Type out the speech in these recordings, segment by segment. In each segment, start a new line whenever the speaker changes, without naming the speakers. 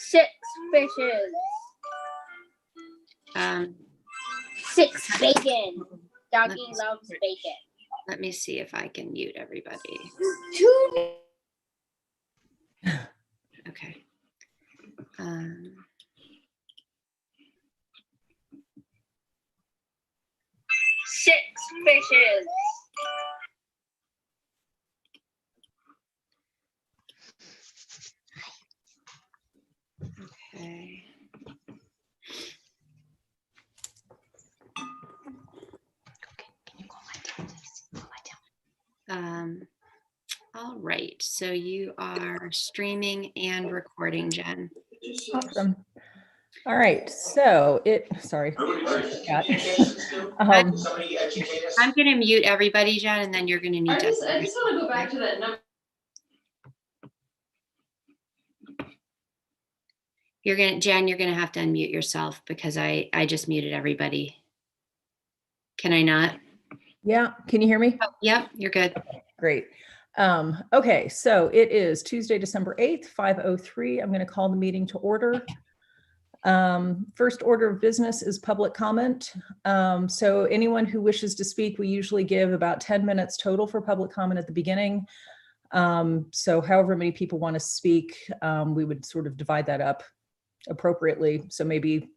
6 fishes. 6 bacon. Doggy loves bacon.
Let me see if I can mute everybody.
2.
Okay.
6 fishes.
Okay. All right, so you are streaming and recording, Jen.
Awesome. All right, so sorry.
I'm going to mute everybody, Jen, and then you're going to need to.
I just want to go back to that number.
Jen, you're going to have to unmute yourself because I just muted everybody. Can I not?
Yeah, can you hear me?
Oh, yep, you're good.
Okay, great. Okay, so it is Tuesday, December 8th, 5:03. I'm going to call the meeting to order. First order of business is public comment. So anyone who wishes to speak, we usually give about 10 minutes total for public comment at the beginning. So however many people want to speak, we would sort of divide that up appropriately. So maybe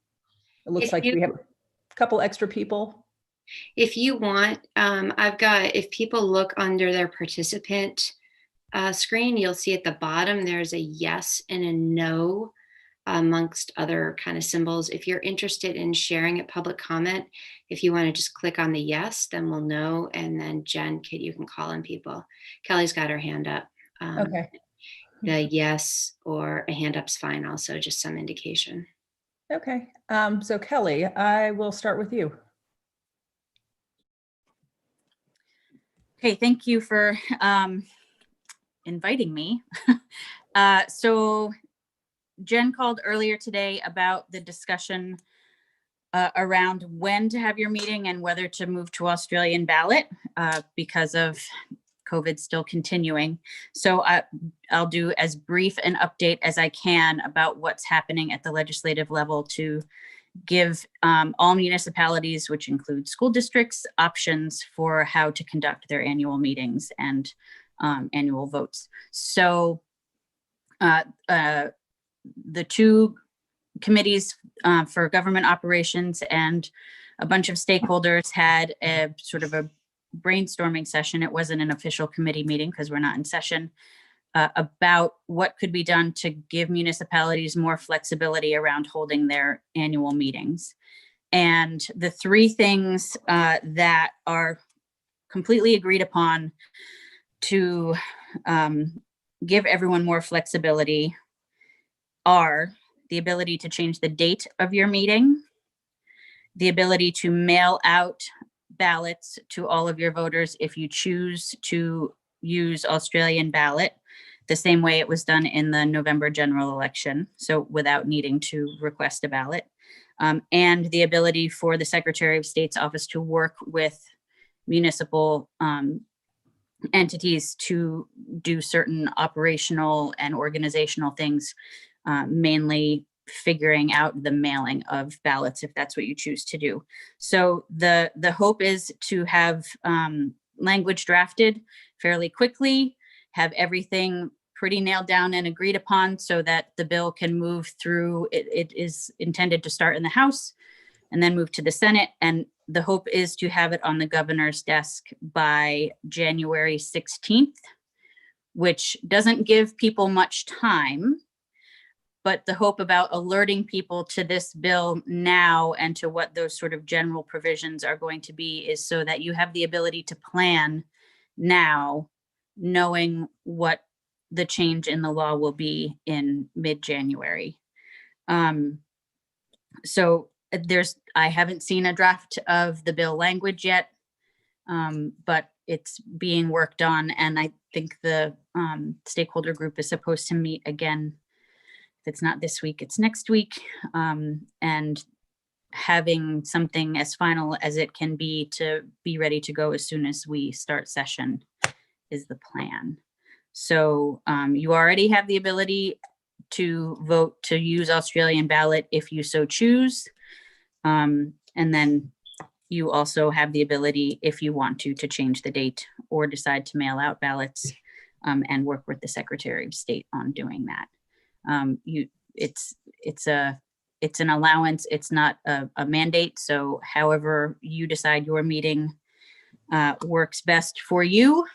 it looks like we have a couple extra people.
If you want, if people look under their participant screen, you'll see at the bottom, there's a yes and a no amongst other kind of symbols. If you're interested in sharing a public comment, if you want to just click on the yes, then we'll know. And then Jen, you can call in people. Kelly's got her hand up.
Okay.
The yes or a hand up's fine also, just some indication.
Okay. So Kelly, I will start with you.
Okay, thank you for inviting me. So Jen called earlier today about the discussion around when to have your meeting and whether to move to Australian ballot because of COVID still continuing. So I'll do as brief an update as I can about what's happening at the legislative level to give all municipalities, which include school districts, options for how to conduct their annual meetings and annual votes. So the two committees for government operations and a bunch of stakeholders had a sort of a brainstorming session. It wasn't an official committee meeting because we're not in session, about what could be done to give municipalities more flexibility around holding their annual meetings. And the three things that are completely agreed upon to give everyone more flexibility are the ability to change the date of your meeting, the ability to mail out ballots to all of your voters if you choose to use Australian ballot, the same way it was done in the November general election, so without needing to request a ballot, and the ability for the Secretary of State's office to work with municipal entities to do certain operational and organizational things, mainly figuring out the mailing of ballots if that's what you choose to do. So the hope is to have language drafted fairly quickly, have everything pretty nailed down and agreed upon so that the bill can move through. It is intended to start in the House and then move to the Senate. And the hope is to have it on the governor's desk by January 16th, which doesn't give people much time. But the hope about alerting people to this bill now and to what those sort of general provisions are going to be is so that you have the ability to plan now, knowing what the change in the law will be in mid-January. So I haven't seen a draft of the bill language yet, but it's being worked on. And I think the stakeholder group is supposed to meet again. If it's not this week, it's next week. And having something as final as it can be to be ready to go as soon as we start session is the plan. So you already have the ability to vote to use Australian ballot if you so choose. And then you also have the ability, if you want to change the date or decide to mail out ballots, and work with the Secretary of State on doing that. It's an allowance. It's not a mandate. So however you decide your meeting works best for you,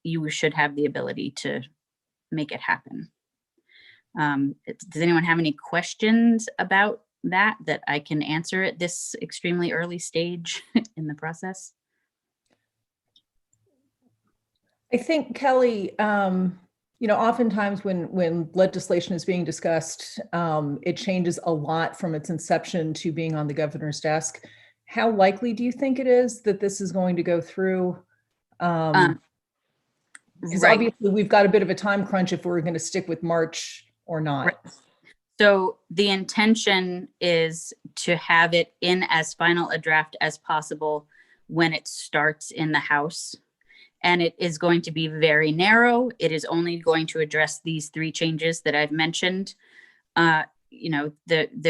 you should have the ability to make it happen. Does anyone have any questions about that I can answer at this extremely early stage in the process?
I think, Kelly, oftentimes when legislation is being discussed, it changes a lot from its inception to being on the governor's desk. How likely do you think it is that this is going to go through? Because
Right.
obviously we've got a bit of a time crunch if we're going to stick with March or not.
Right. So the intention is to have it in as final a draft as possible when it starts in the House. And it is going to be very narrow. It is only going to address these 3 changes that I've mentioned. There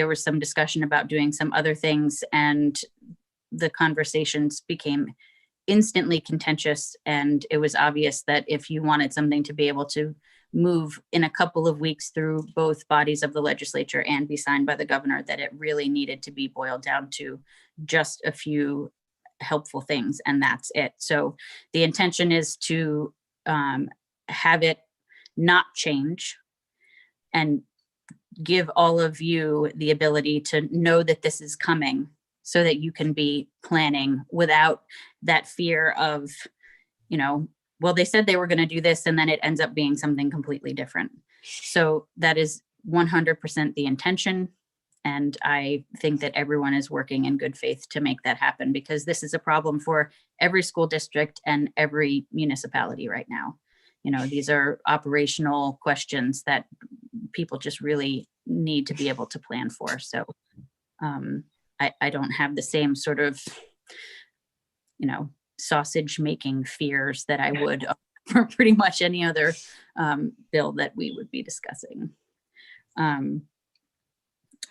was some discussion about doing some other things, and the conversations became instantly contentious. And it was obvious that if you wanted something to be able to move in a couple of weeks through both bodies of the legislature and be signed by the governor, that it really needed to be boiled down to just a few helpful things, and that's it. So the intention is to have it not change and give all of you the ability to know that this is coming, so that you can be planning without that fear of, well, they said they were going to do this and then it ends up being something completely different. So that is 100% the intention. And I think that everyone is working in good faith to make that happen, because this is a problem for every school district and every municipality right now. These are operational questions that people just really need to be able to plan for. So I don't have the same sort of, sausage making fears that I would for pretty much any other bill that we would be discussing.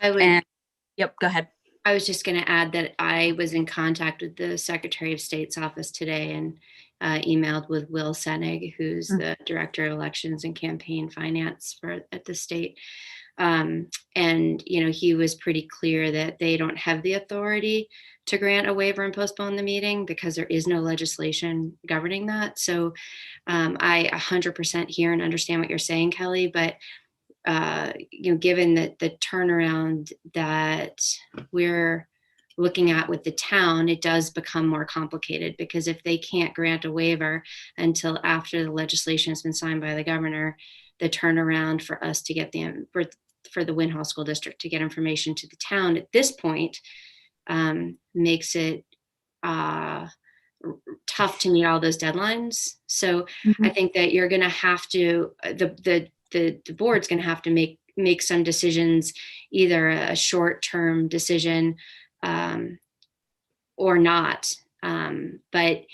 Yep, go ahead.
I was just going to add that I was in contact with the Secretary of State's office today and emailed with Will Senig, who's the Director of Elections and Campaign Finance at the state. And, he was pretty clear that they don't have the authority to grant a waiver and postpone the meeting because there is no legislation governing that. So I 100% hear and understand what you're saying, Kelly, but given that the turnaround that we're looking at with the town, it does become more complicated, because if they can't grant a waiver until after the legislation has been signed by the governor, the turnaround for us to get for the Winhall School District to get information to the town at this point makes it tough to meet all those deadlines. So I think that you're going to have to, the board's going to have to make some decisions, either a short-term decision or not. But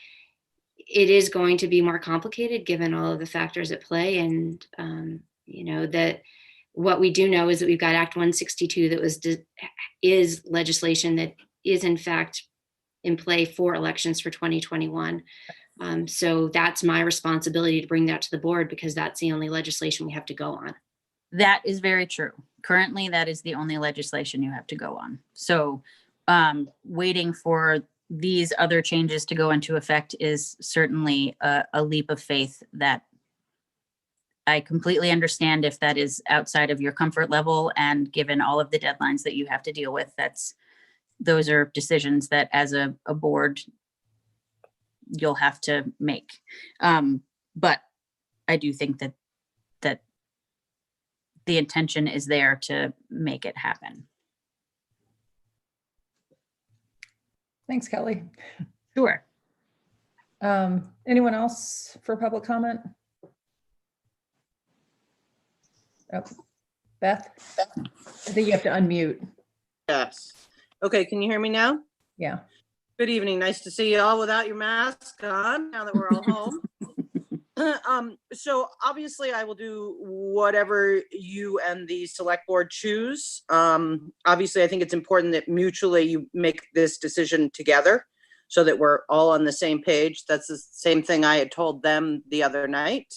it is going to be more complicated given all of the factors at play. And, that what we do know is that we've got Act 162 that is legislation that is in fact in play for elections for 2021. So that's my responsibility to bring that to the board, because that's the only legislation we have to go on.
That is very true. Currently, that is the only legislation you have to go on. So waiting for these other changes to go into effect is certainly a leap of faith that I completely understand if that is outside of your comfort level, and given all of the deadlines that you have to deal with, those are decisions that as a board you'll have to make. But I do think that the intention is there to make it happen.
Thanks, Kelly.
Sure.
Anyone else for public comment? Oh, Beth? I think you have to unmute.
Yes. Okay, can you hear me now?
Yeah.
Good evening. Nice to see you all without your mask on now that we're all home. So obviously I will do whatever you and the select board choose. Obviously I think it's important that mutually you make this decision together so that we're all on the same page. That's the same thing I had told them the other night.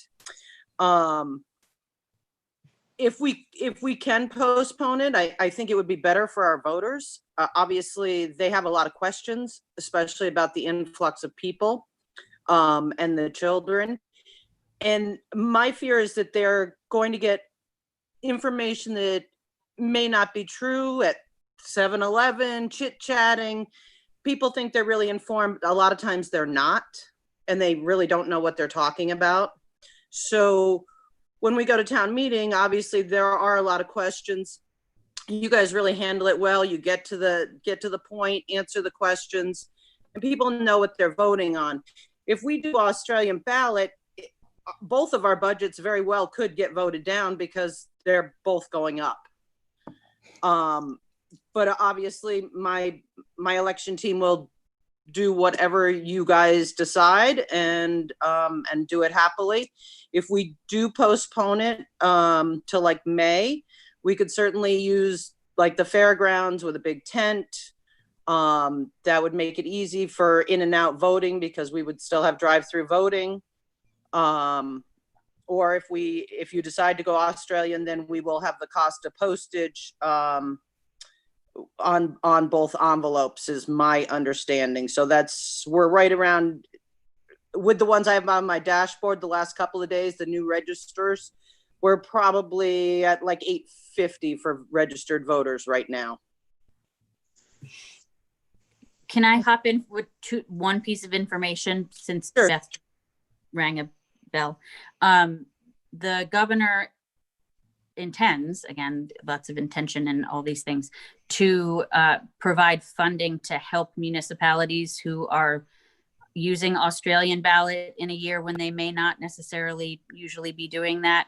If we can postpone it, I think it would be better for our voters. Obviously they have a lot of questions, especially about the influx of people, and the children. And my fear is that they're going to get information that may not be true at 7-Eleven, chit-chatting. People think they're really informed. A lot of times they're not, and they really don't know what they're talking about. So when we go to town meeting, obviously there are a lot of questions. You guys really handle it well. You get to the point, answer the questions, and people know what they're voting on. If we do Australian ballot, both of our budgets very well could get voted down because they're both going up. But obviously my election team will do whatever you guys decide and do it happily. If we do postpone it to like May, we could certainly use like the fairgrounds with a big tent. That would make it easy for in and out voting because we would still have drive-through voting. Or if you decide to go Australian, then we will have the cost of postage on both envelopes is my understanding. So we're right around with the ones I have on my dashboard the last couple of days, the new registers, we're probably at like $850 for registered voters right now.
Can I hop in with one piece of information since
Sure.
Beth rang a bell? The governor intends, again, lots of intention and all these things, to provide funding to help municipalities who are using Australian ballot in a year when they may not necessarily usually be doing that.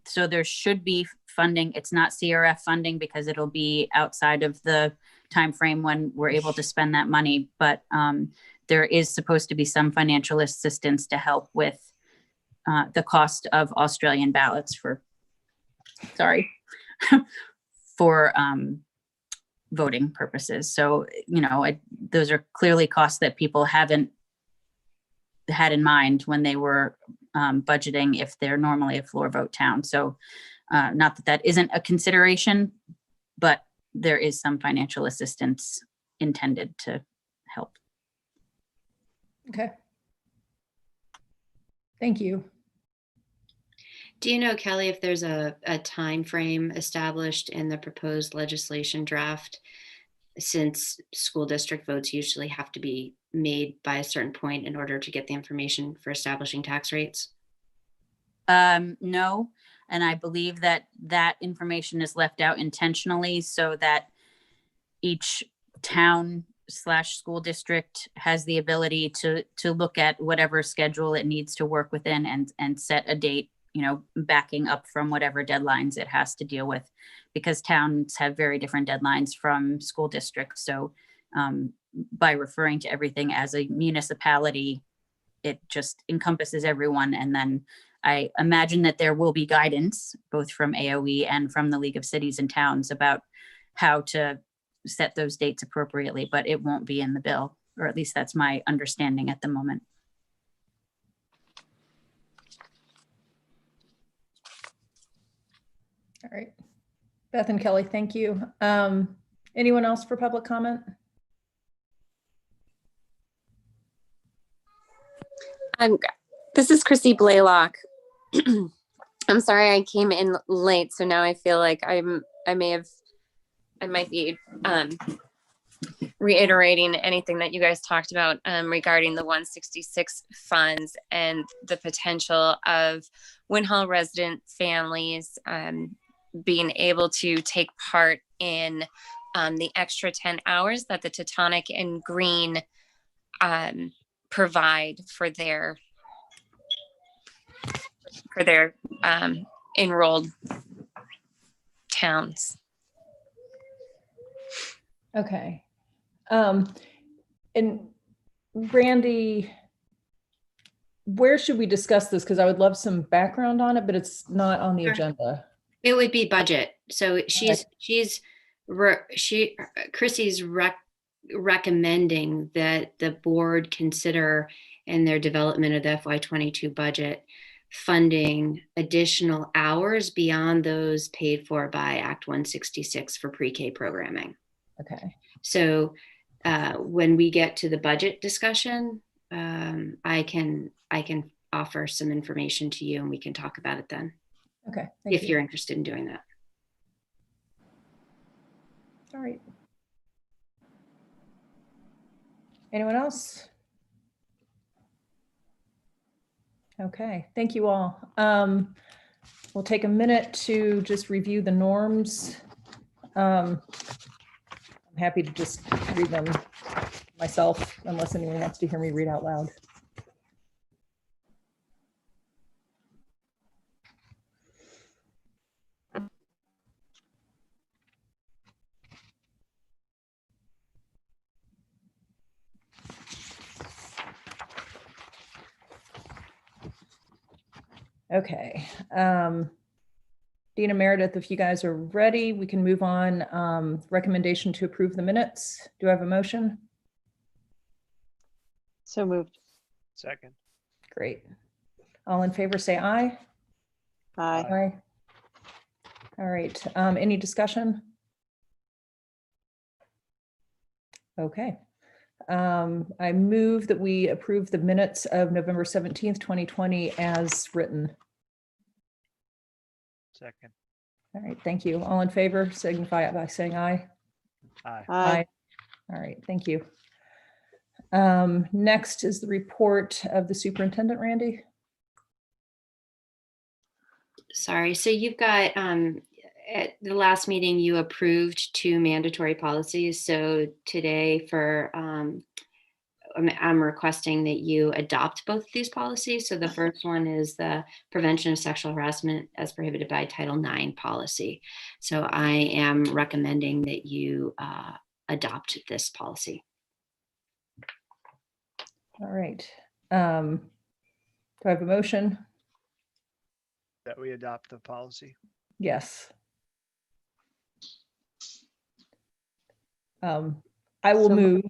So there should be funding. It's not CRF funding because it'll be outside of the time frame when we're able to spend that money. But there is supposed to be some financial assistance to help with the cost of Australian ballots for voting purposes. So, those are clearly costs that people haven't had in mind when they were budgeting if they're normally a floor vote town. So not that isn't a consideration, but there is some financial assistance intended to help.
Okay. Thank you.
Do you know, Kelly, if there's a time frame established in the proposed legislation draft, since school district votes usually have to be made by a certain point in order to get the information for establishing tax rates?
No, and I believe that information is left out intentionally so that each town/school district has the ability to look at whatever schedule it needs to work within and set a date, backing up from whatever deadlines it has to deal with, because towns have very different deadlines from school districts. So by referring to everything as a municipality, it just encompasses everyone. And then I imagine that there will be guidance both from AOE and from the League of Cities and Towns about how to set those dates appropriately, but it won't be in the bill, or at least that's my understanding at the moment.
All right. Beth and Kelly, thank you. Anyone else for public comment?
This is Chrissy Blaylock. I'm sorry I came in late, so now I feel like I might be reiterating anything that you guys talked about regarding the 166 funds and the potential of Winhall resident families being able to take part in the extra 10 hours that the Teutonic and Green provide for their enrolled towns.
Okay. And Randy, where should we discuss this? Because I would love some background on it, but it's not on the
Sure.
agenda.
It would be budget. So Chrissy's recommending that the board consider in their development of the FY22 budget funding additional hours beyond those paid for by Act 166 for pre-K programming.
Okay.
So when we get to the budget discussion, I can offer some information to you and we can talk about it then.
Okay.
If you're interested in doing that.
All right. Anyone else? Okay, thank you all. We'll take a minute to just review the norms. I'm happy to just read them myself, unless anyone wants to hear me read out loud. Okay. Dina, Meredith, if you guys are ready, we can move on. Recommendation to approve the minutes. Do I have a motion?
So moved.
Second.
Great. All in favor, say aye.
Aye.
Aye. All right. Any discussion? Okay. I move that we approve the minutes of November 17th, 2020 as written.
Second.
All right, thank you. All in favor, signify it by saying aye.
Aye.
Aye.
All right, thank you. Next is the report of the superintendent, Randy.
Sorry, so you've got, at the last meeting, you approved 2 mandatory policies. So today I'm requesting that you adopt both of these policies. So the first one is the prevention of sexual harassment as prohibited by Title IX policy. So I am recommending that you adopt this policy.
All right. Do I have a motion?
That we adopt the policy.
Yes. I will
So
move.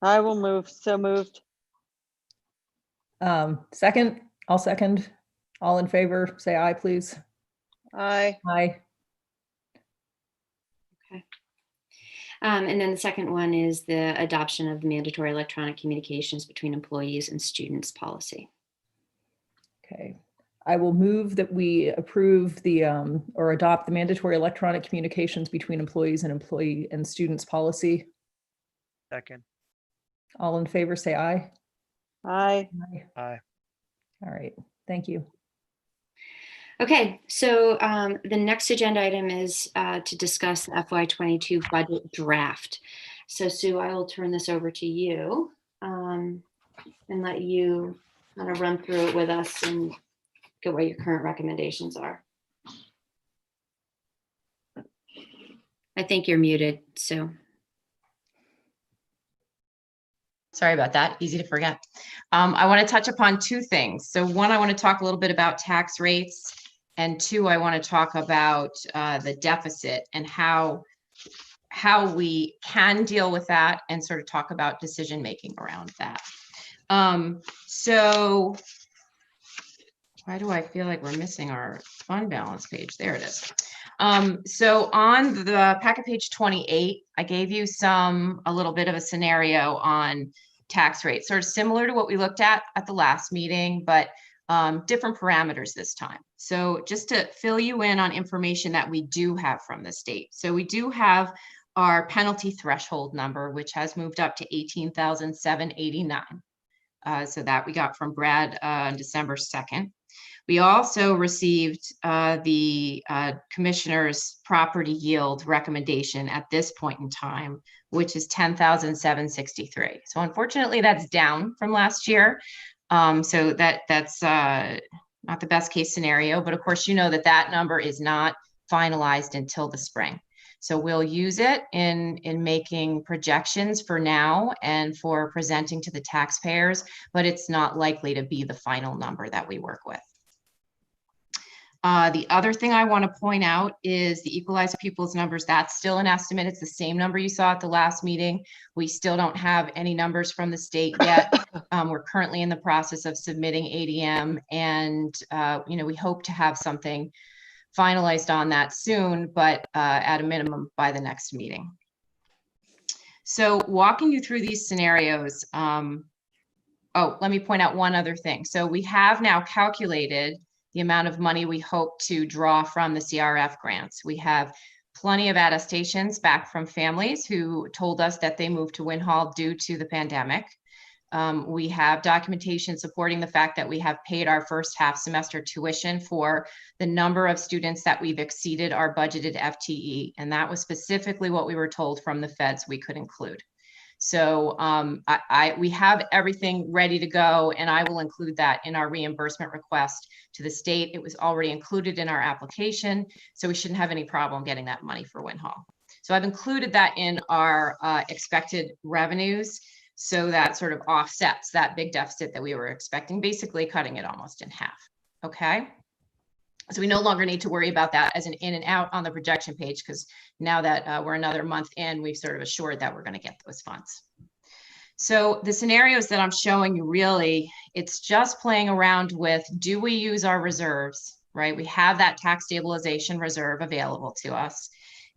I will move. So moved.
Second, I'll second. All in favor, say aye, please.
Aye.
Aye.
Okay. And then the second one is the adoption of the mandatory electronic communications between employees and students policy.
Okay. I will move that we approve the or adopt the mandatory electronic communications between employees and students policy.
Second.
All in favor, say aye.
Aye.
Aye.
All right, thank you.
Okay, so the next agenda item is to discuss the FY22 budget draft. So Sue, I will turn this over to you and let you kind of run through it with us and get what your current recommendations are. I think you're muted, Sue.
Sorry about that. Easy to forget. I want to touch upon 2 things. So 1, I want to talk a little bit about tax rates. And 2, I want to talk about the deficit and how we can deal with that and sort of talk about decision making around that. So why do I feel like we're missing our fund balance page? There it is. So on the packet page 28, I gave you a little bit of a scenario on tax rates, sort of similar to what we looked at the last meeting, but different parameters this time. So just to fill you in on information that we do have from the state. So we do have our penalty threshold number, which has moved up to $18,789. So that we got from Brad on December 2nd. We also received the commissioner's property yield recommendation at this point in time, which is $10,763. So unfortunately, that's down from last year. So that's not the best case scenario, but of course, you know that number is not finalized until the spring. So we'll use it in making projections for now and for presenting to the taxpayers, but it's not likely to be the final number that we work with. The other thing I want to point out is the equalized pupils numbers. That's still an estimate. It's the same number you saw at the last meeting. We still don't have any numbers from the state yet. We're currently in the process of submitting ADM, and we hope to have something finalized on that soon, but at a minimum by the next meeting. So walking you through these scenarios, let me point out one other thing. So we have now calculated the amount of money we hope to draw from the CRF grants. We have plenty of attestations back from families who told us that they moved to Winhall due to the pandemic. We have documentation supporting the fact that we have paid our first half semester tuition for the number of students that we've exceeded our budgeted FTE. And that was specifically what we were told from the feds we could include. So we have everything ready to go, and I will include that in our reimbursement request to the state. It was already included in our application, so we shouldn't have any problem getting that money for Winhall. So I've included that in our expected revenues, so that sort of offsets that big deficit that we were expecting, basically cutting it almost in half. Okay. So we no longer need to worry about that as an in and out on the projection page, because now that we're another month in, we've sort of assured that we're going to get those funds. So the scenarios that I'm showing you, really, it's just playing around with, do we use our reserves, right? We have that tax stabilization reserve available to us.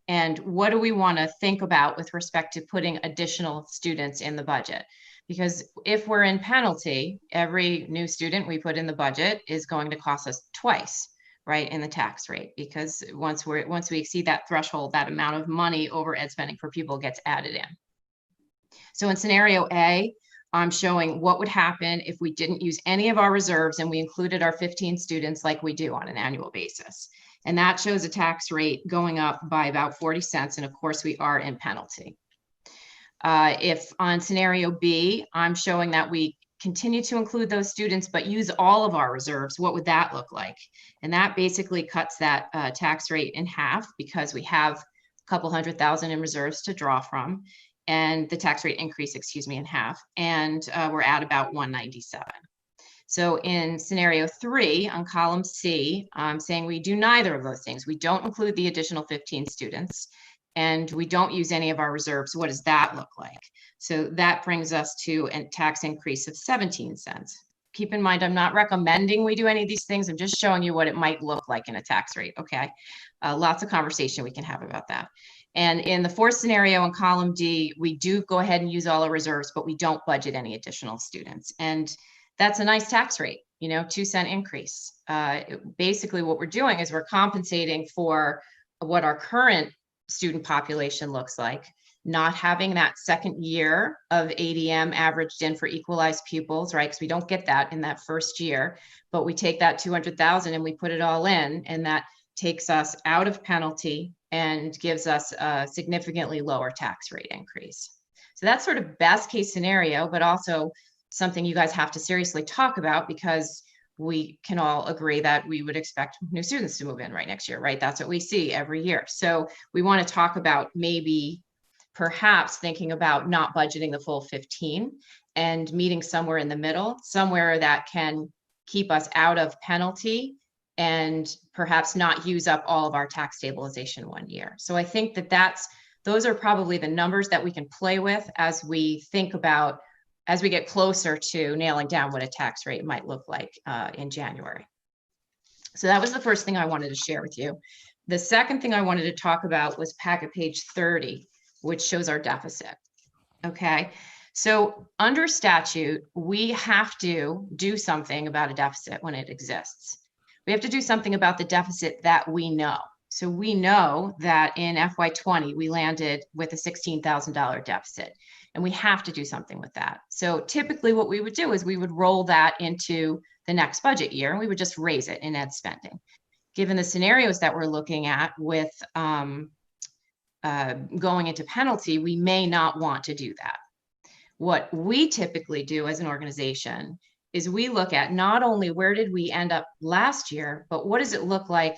And what do we want to think about with respect to putting additional students in the budget? Because if we're in penalty, every new student we put in the budget is going to cost us twice, right, in the tax rate, because once we exceed that threshold, that amount of money over ed spending per pupil gets added in. So in scenario A, I'm showing what would happen if we didn't use any of our reserves and we included our 15 students like we do on an annual basis. And that shows a tax rate going up by about 40 cents. And of course, we are in penalty. If on scenario B, I'm showing that we continue to include those students, but use all of our reserves, what would that look like? And that basically cuts that tax rate in half, because we have a couple $100,000 in reserves to draw from, and the tax rate increase, in half. And we're at about 197. So in scenario 3 on column C, I'm saying we do neither of those things. We don't include the additional 15 students, and we don't use any of our reserves. What does that look like? So that brings us to a tax increase of 17 cents. Keep in mind, I'm not recommending we do any of these things. I'm just showing you what it might look like in a tax rate, okay? Lots of conversation we can have about that. And in the fourth scenario in column D, we do go ahead and use all our reserves, but we don't budget any additional students. And that's a nice tax rate, 2-cent increase. Basically what we're doing is we're compensating for what our current student population looks like, not having that second year of ADM averaged in for equalized pupils, right? Because we don't get that in that first year, but we take that 200,000 and we put it all in, and that takes us out of penalty and gives us a significantly lower tax rate increase. So that's sort of best case scenario, but also something you guys have to seriously talk about, because we can all agree that we would expect new students to move in right next year, right? That's what we see every year. So we want to talk about maybe perhaps thinking about not budgeting the full 15 and meeting somewhere in the middle, somewhere that can keep us out of penalty and perhaps not use up all of our tax stabilization one year. So I think that those are probably the numbers that we can play with as we think about, as we get closer to nailing down what a tax rate might look like in January. So that was the first thing I wanted to share with you. The second thing I wanted to talk about was packet page 30, which shows our deficit. Okay, so under statute, we have to do something about a deficit when it exists. We have to do something about the deficit that we know. So we know that in FY20, we landed with a $16,000 deficit, and we have to do something with that. So typically what we would do is we would roll that into the next budget year, and we would just raise it in ed spending. Given the scenarios that we're looking at with going into penalty, we may not want to do that. What we typically do as an organization is we look at not only where did we end up last year, but what does it look like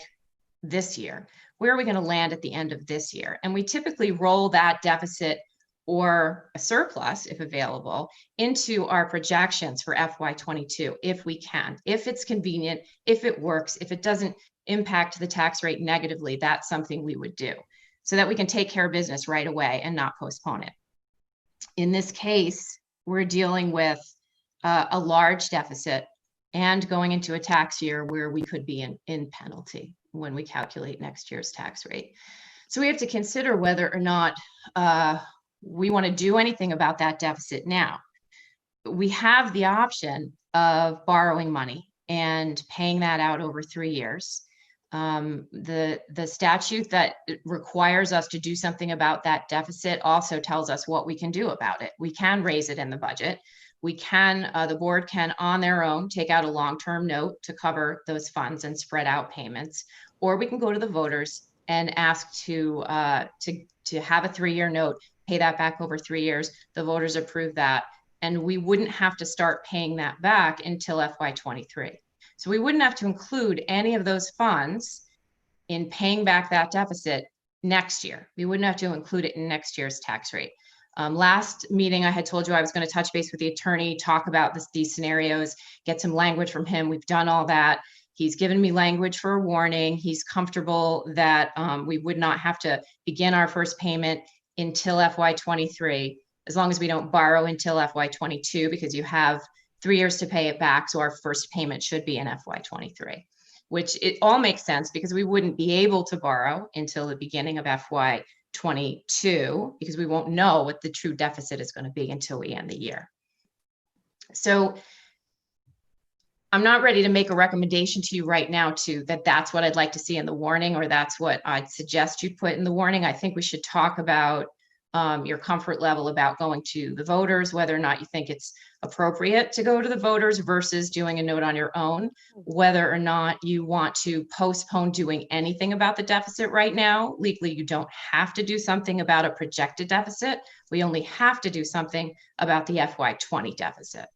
this year? where are we going to land at the end of this year? And we typically roll that deficit or a surplus, if available, into our projections for FY22, if we can, if it's convenient, if it works, if it doesn't impact the tax rate negatively, that's something we would do so that we can take care of business right away and not postpone it. In this case, we're dealing with a large deficit and going into a tax year where we could be in penalty when we calculate next year's tax rate. So we have to consider whether or not we want to do anything about that deficit now. We have the option of borrowing money and paying that out over 3 years. The statute that requires us to do something about that deficit also tells us what we can do about it. We can raise it in the budget. We can, the board can on their own take out a long-term note to cover those funds and spread out payments, or we can go to the voters and ask to have a 3-year note, pay that back over 3 years. The voters approve that, and we wouldn't have to start paying that back until FY23. So we wouldn't have to include any of those funds in paying back that deficit next year. We wouldn't have to include it in next year's tax rate. Last meeting, I had told you I was going to touch base with the attorney, talk about these scenarios, get some language from him. We've done all that. He's given me language for a warning. He's comfortable that we would not have to begin our first payment until FY23, as long as we don't borrow until FY22, because you have 3 years to pay it back. So our first payment should be in FY23, which it all makes sense because we wouldn't be able to borrow until the beginning of FY22 because we won't know what the true deficit is going to be until we end the year. So I'm not ready to make a recommendation to you right now that's what I'd like to see in the warning, or that's what I'd suggest you put in the warning. I think we should talk about your comfort level about going to the voters, whether or not you think it's appropriate to go to the voters versus doing a note on your own, whether or not you want to postpone doing anything about the deficit right now. Legally, you don't have to do something about a projected deficit. We only have to do something about the FY20 deficit.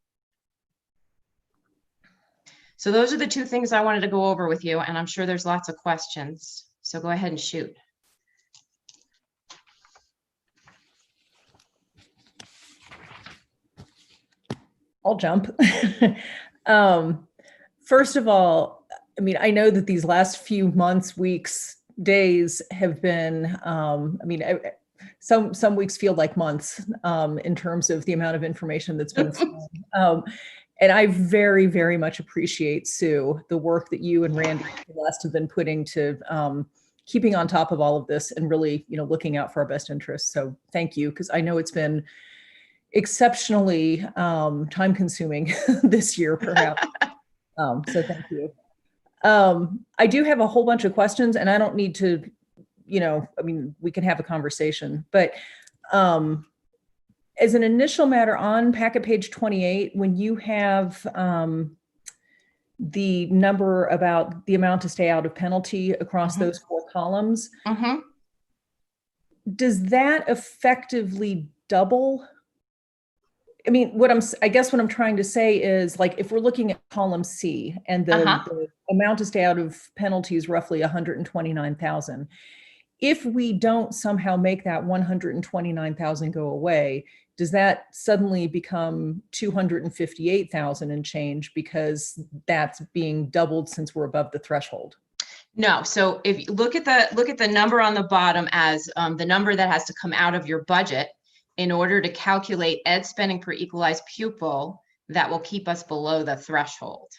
So those are the two things I wanted to go over with you, and I'm sure there's lots of questions. So go ahead and shoot.
I'll jump. First of all, I mean, I know that these last few months, weeks, days have been, some weeks feel like months in terms of the amount of information that's been flowing. And I very, very much appreciate, Sue, the work that you and Randy Celeste have been putting to keeping on top of all of this and really, looking out for our best interests. So thank you, because I know it's been exceptionally time consuming this year, perhaps. So thank you. I do have a whole bunch of questions, and I don't need to, we can have a conversation, but as an initial matter on packet page 28, when you have the number about the amount to stay out of penalty across those 4 columns, does that effectively double? I mean, I guess what I'm trying to say is, like, if we're looking at column C and the amount to stay out of penalty is roughly 129,000. If we don't somehow make that 129,000 go away, does that suddenly become 258,000 and change because that's being doubled since we're above the threshold?
No. So if you look at the number on the bottom as the number that has to come out of your budget in order to calculate ed spending per equalized pupil, that will keep us below the threshold.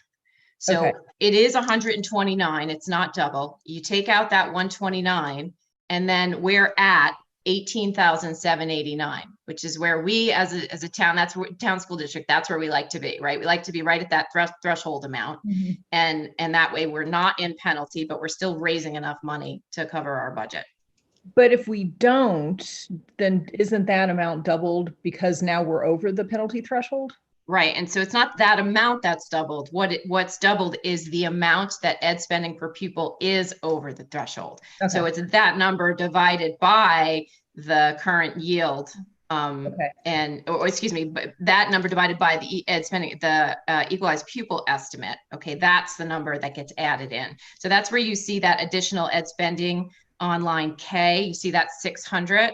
So It is 129. It's not double. You take out that 129, and then we're at 18,789, which is where we, as a town, that's where town school district, that's where we like to be, right? We like to be right at that threshold amount, and that way we're not in penalty, but we're still raising enough money to cover our budget.
But if we don't, then isn't that amount doubled because now we're over the penalty threshold?
Right. And so it's not that amount that's doubled. What's doubled is the amount that ed spending per pupil is over the threshold. So it's that number divided by the current yield. That number divided by the ed spending, the equalized pupil estimate. Okay, that's the number that gets added in. So that's where you see that additional ed spending on line K, you see that 600?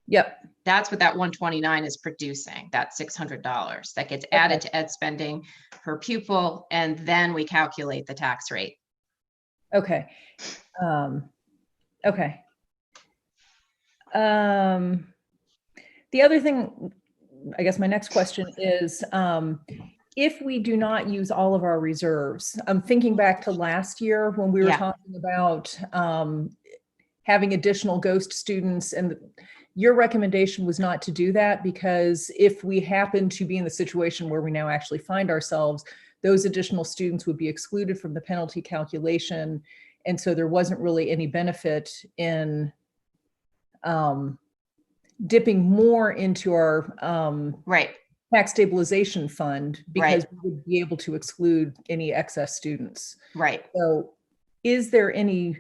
Yep.
That's what that 129 is producing, that $600 that gets added to ed spending per pupil, and then we calculate the tax rate.
Okay. Okay. The other thing, I guess my next question is, if we do not use all of our reserves, I'm thinking back to last year when we were
Yeah.
talking about having additional ghost students, and your recommendation was not to do that, because if we happen to be in the situation where we now actually find ourselves, those additional students would be excluded from the penalty calculation. And so there wasn't really any benefit in dipping more into our
Right.
tax stabilization fund, because we would be able to exclude any excess students.
Right.
So is there any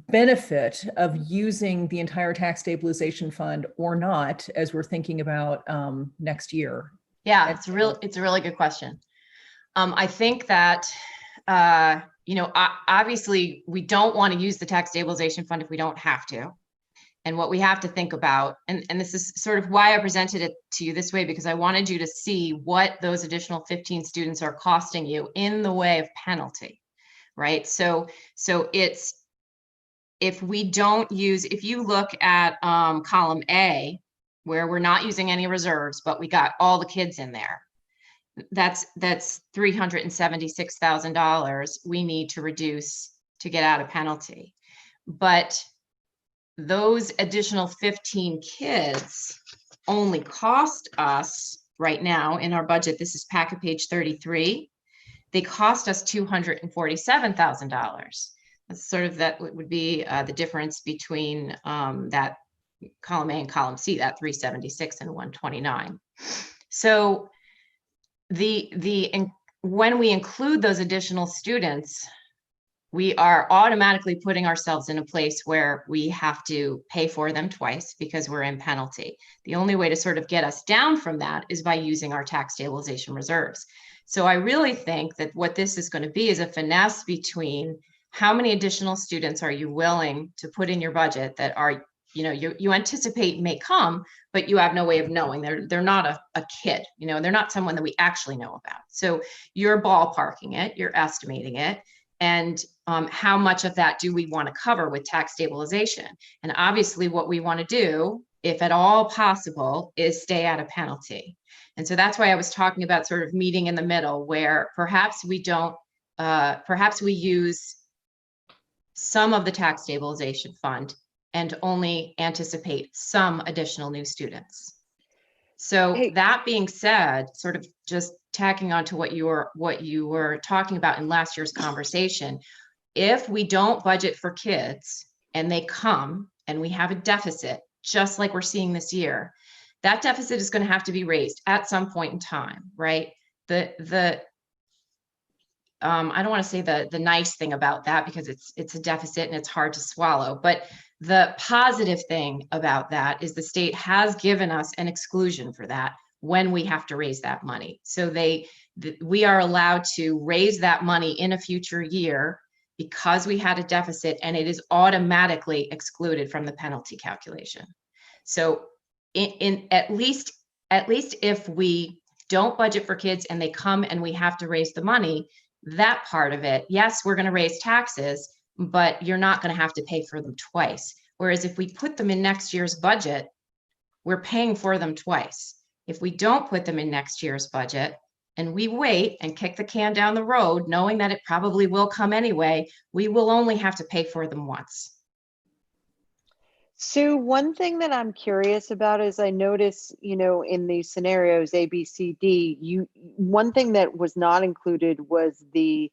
benefit of using the entire tax stabilization fund or not, as we're thinking about next year?
Yeah, it's a really good question. I think that, obviously we don't want to use the tax stabilization fund if we don't have to. And what we have to think about, and this is sort of why I presented it to you this way, because I wanted you to see what those additional 15 students are costing you in the way of penalty, right? So it's, if we don't use, if you look at column A, where we're not using any reserves, but we got all the kids in there, that's $376,000 we need to reduce to get out of penalty. But those additional 15 kids only cost us right now in our budget, this is packet page 33, they cost us $247,000. That's sort of, that would be the difference between that column A and column C, that 376 and 129. So when we include those additional students, we are automatically putting ourselves in a place where we have to pay for them twice because we're in penalty. The only way to sort of get us down from that is by using our tax stabilization reserves. So I really think that what this is going to be is a finesse between how many additional students are you willing to put in your budget that are, you anticipate may come, but you have no way of knowing. They're not a kid, they're not someone that we actually know about. So you're ballparking it, you're estimating it, and how much of that do we want to cover with tax stabilization? And obviously what we want to do, if at all possible, is stay out of penalty. And so that's why I was talking about sort of meeting in the middle, where perhaps we don't, perhaps we use some of the tax stabilization fund and only anticipate some additional new students. So that being said, sort of just tacking on to what you were talking about in last year's conversation, if we don't budget for kids and they come and we have a deficit, just like we're seeing this year, that deficit is going to have to be raised at some point in time, right? I don't want to say the nice thing about that, because it's a deficit and it's hard to swallow, but the positive thing about that is the state has given us an exclusion for that when we have to raise that money. So we are allowed to raise that money in a future year because we had a deficit, and it is automatically excluded from the penalty calculation. So in at least if we don't budget for kids and they come and we have to raise the money, that part of it, yes, we're going to raise taxes, but you're not going to have to pay for them twice. Whereas if we put them in next year's budget, we're paying for them twice. If we don't put them in next year's budget and we wait and kick the can down the road, knowing that it probably will come anyway, we will only have to pay for them once.
Sue, one thing that I'm curious about is I notice, in these scenarios, A, B, C, D, one thing that was not included was the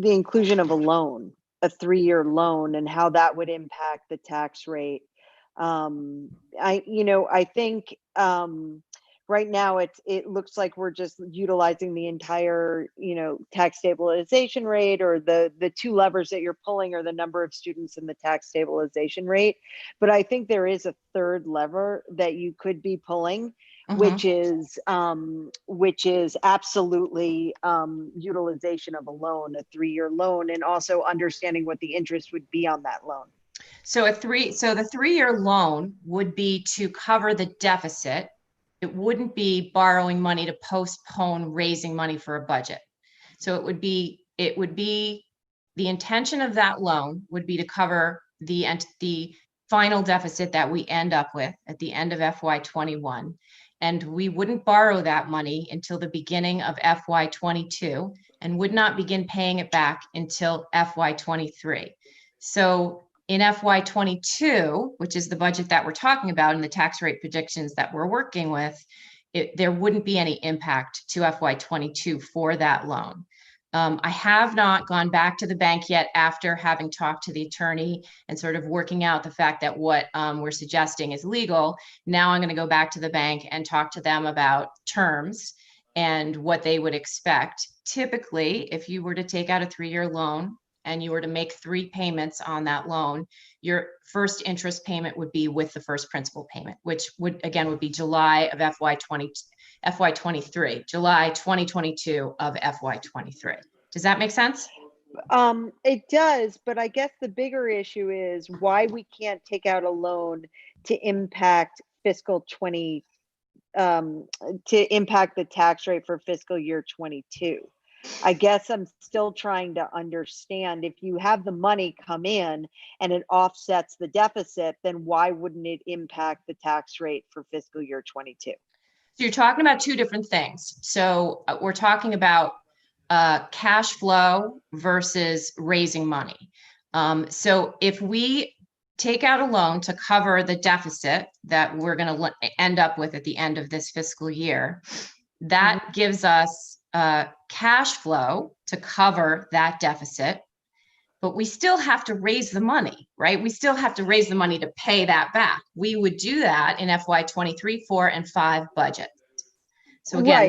inclusion of a loan, a 3-year loan, and how that would impact the tax rate. I think right now it looks like we're just utilizing the entire, tax stabilization rate, or the two levers that you're pulling are the number of students and the tax stabilization rate. But I think there is a third lever that you could be pulling, which is absolutely utilization of a loan, a 3-year loan, and also understanding what the interest would be on that loan.
So the 3-year loan would be to cover the deficit. It wouldn't be borrowing money to postpone raising money for a budget. So it would be the intention of that loan would be to cover the final deficit that we end up with at the end of FY21. And we wouldn't borrow that money until the beginning of FY22 and would not begin paying it back until FY23. So in FY22, which is the budget that we're talking about and the tax rate predictions that we're working with, there wouldn't be any impact to FY22 for that loan. I have not gone back to the bank yet after having talked to the attorney and sort of working out the fact that what we're suggesting is legal. Now I'm going to go back to the bank and talk to them about terms and what they would expect. Typically, if you were to take out a 3-year loan and you were to make 3 payments on that loan, your first interest payment would be with the first principal payment, which would be July of FY23, July 2022 of FY23. Does that make sense?
It does, but I guess the bigger issue is why we can't take out a loan to impact fiscal 20, to impact the tax rate for fiscal year 22. I guess I'm still trying to understand, if you have the money come in and it offsets the deficit, then why wouldn't it impact the tax rate for fiscal year 22?
So you're talking about 2 different things. So we're talking about cash flow versus raising money. So if we take out a loan to cover the deficit that we're going to end up with at the end of this fiscal year, that gives us cash flow to cover that deficit, but we still have to raise the money, right? We still have to raise the money to pay that back. We would do that in FY23, 4, and 5 budget. So again,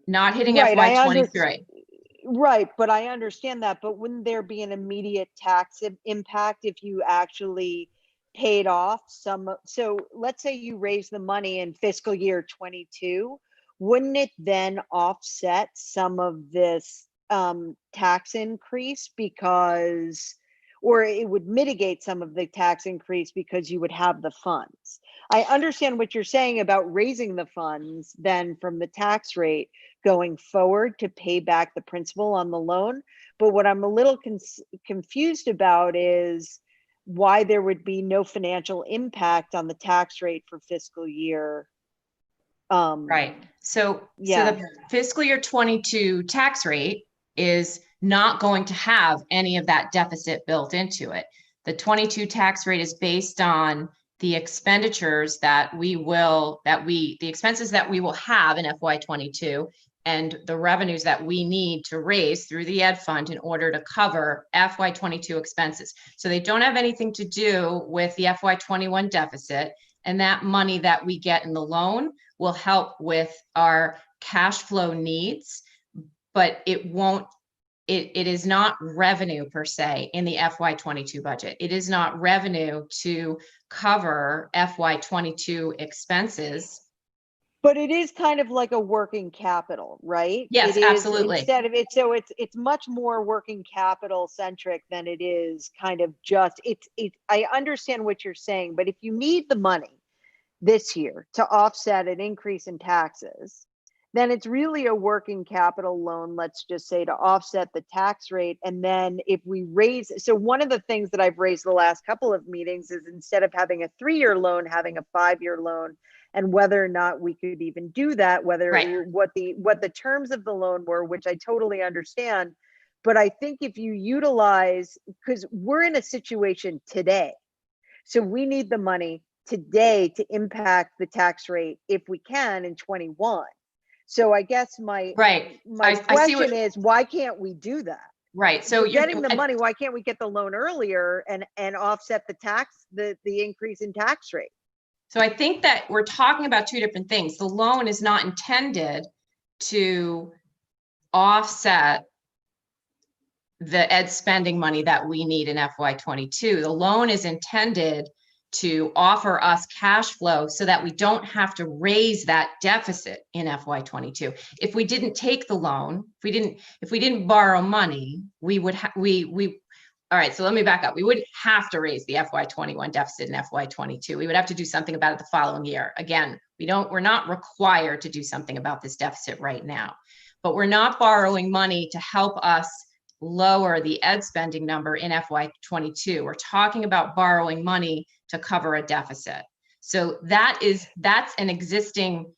not hitting FY23.
Right, but I understand that, but wouldn't there be an immediate tax impact if you actually paid off some? So let's say you raise the money in fiscal year 22, wouldn't it then offset some of this tax increase, because, or it would mitigate some of the tax increase because you would have the funds? I understand what you're saying about raising the funds then from the tax rate going forward to pay back the principal on the loan. But what I'm a little confused about is why there would be no financial impact on the tax rate for fiscal year.
Right. So the fiscal year 22 tax rate is not going to have any of that deficit built into it. The 22 tax rate is based on the expenditures the expenses that we will have in FY22 and the revenues that we need to raise through the ed fund in order to cover FY22 expenses. So they don't have anything to do with the FY21 deficit, and that money that we get in the loan will help with our cash flow needs, but it is not revenue per se in the FY22 budget. It is not revenue to cover FY22 expenses.
But it is kind of like a working capital, right?
Yes,
it is,
absolutely.
Instead of it, so it's much more working capital centric than it is kind of just, I understand what you're saying, but if you need the money this year to offset an increase in taxes, then it's really a working capital loan, let's just say, to offset the tax rate. And then if we raise, so one of the things that I've raised the last couple of meetings is, instead of having a 3-year loan, having a 5-year loan, and whether or not we could even do that, whether what the terms of the loan were, which I totally understand. But I think if you utilize, because we're in a situation today, so we need the money today to impact the tax rate if we can in 21. So I guess my question is, why can't we do that?
Right. So
you're getting the money. Why can't we get the loan earlier and offset the increase in tax rate?
So I think that we're talking about 2 different things. The loan is not intended to offset the ed spending money that we need in FY22. The loan is intended to offer us cash flow so that we don't have to raise that deficit in FY22. If we didn't take the loan, if we didn't borrow money, we would all right, so let me back up. We wouldn't have to raise the FY21 deficit in FY22. We would have to do something about it the following year. Again, we're not required to do something about this deficit right now, but we're not borrowing money to help us lower the ed spending number in FY22. We're talking about borrowing money to cover a deficit. So that's an existing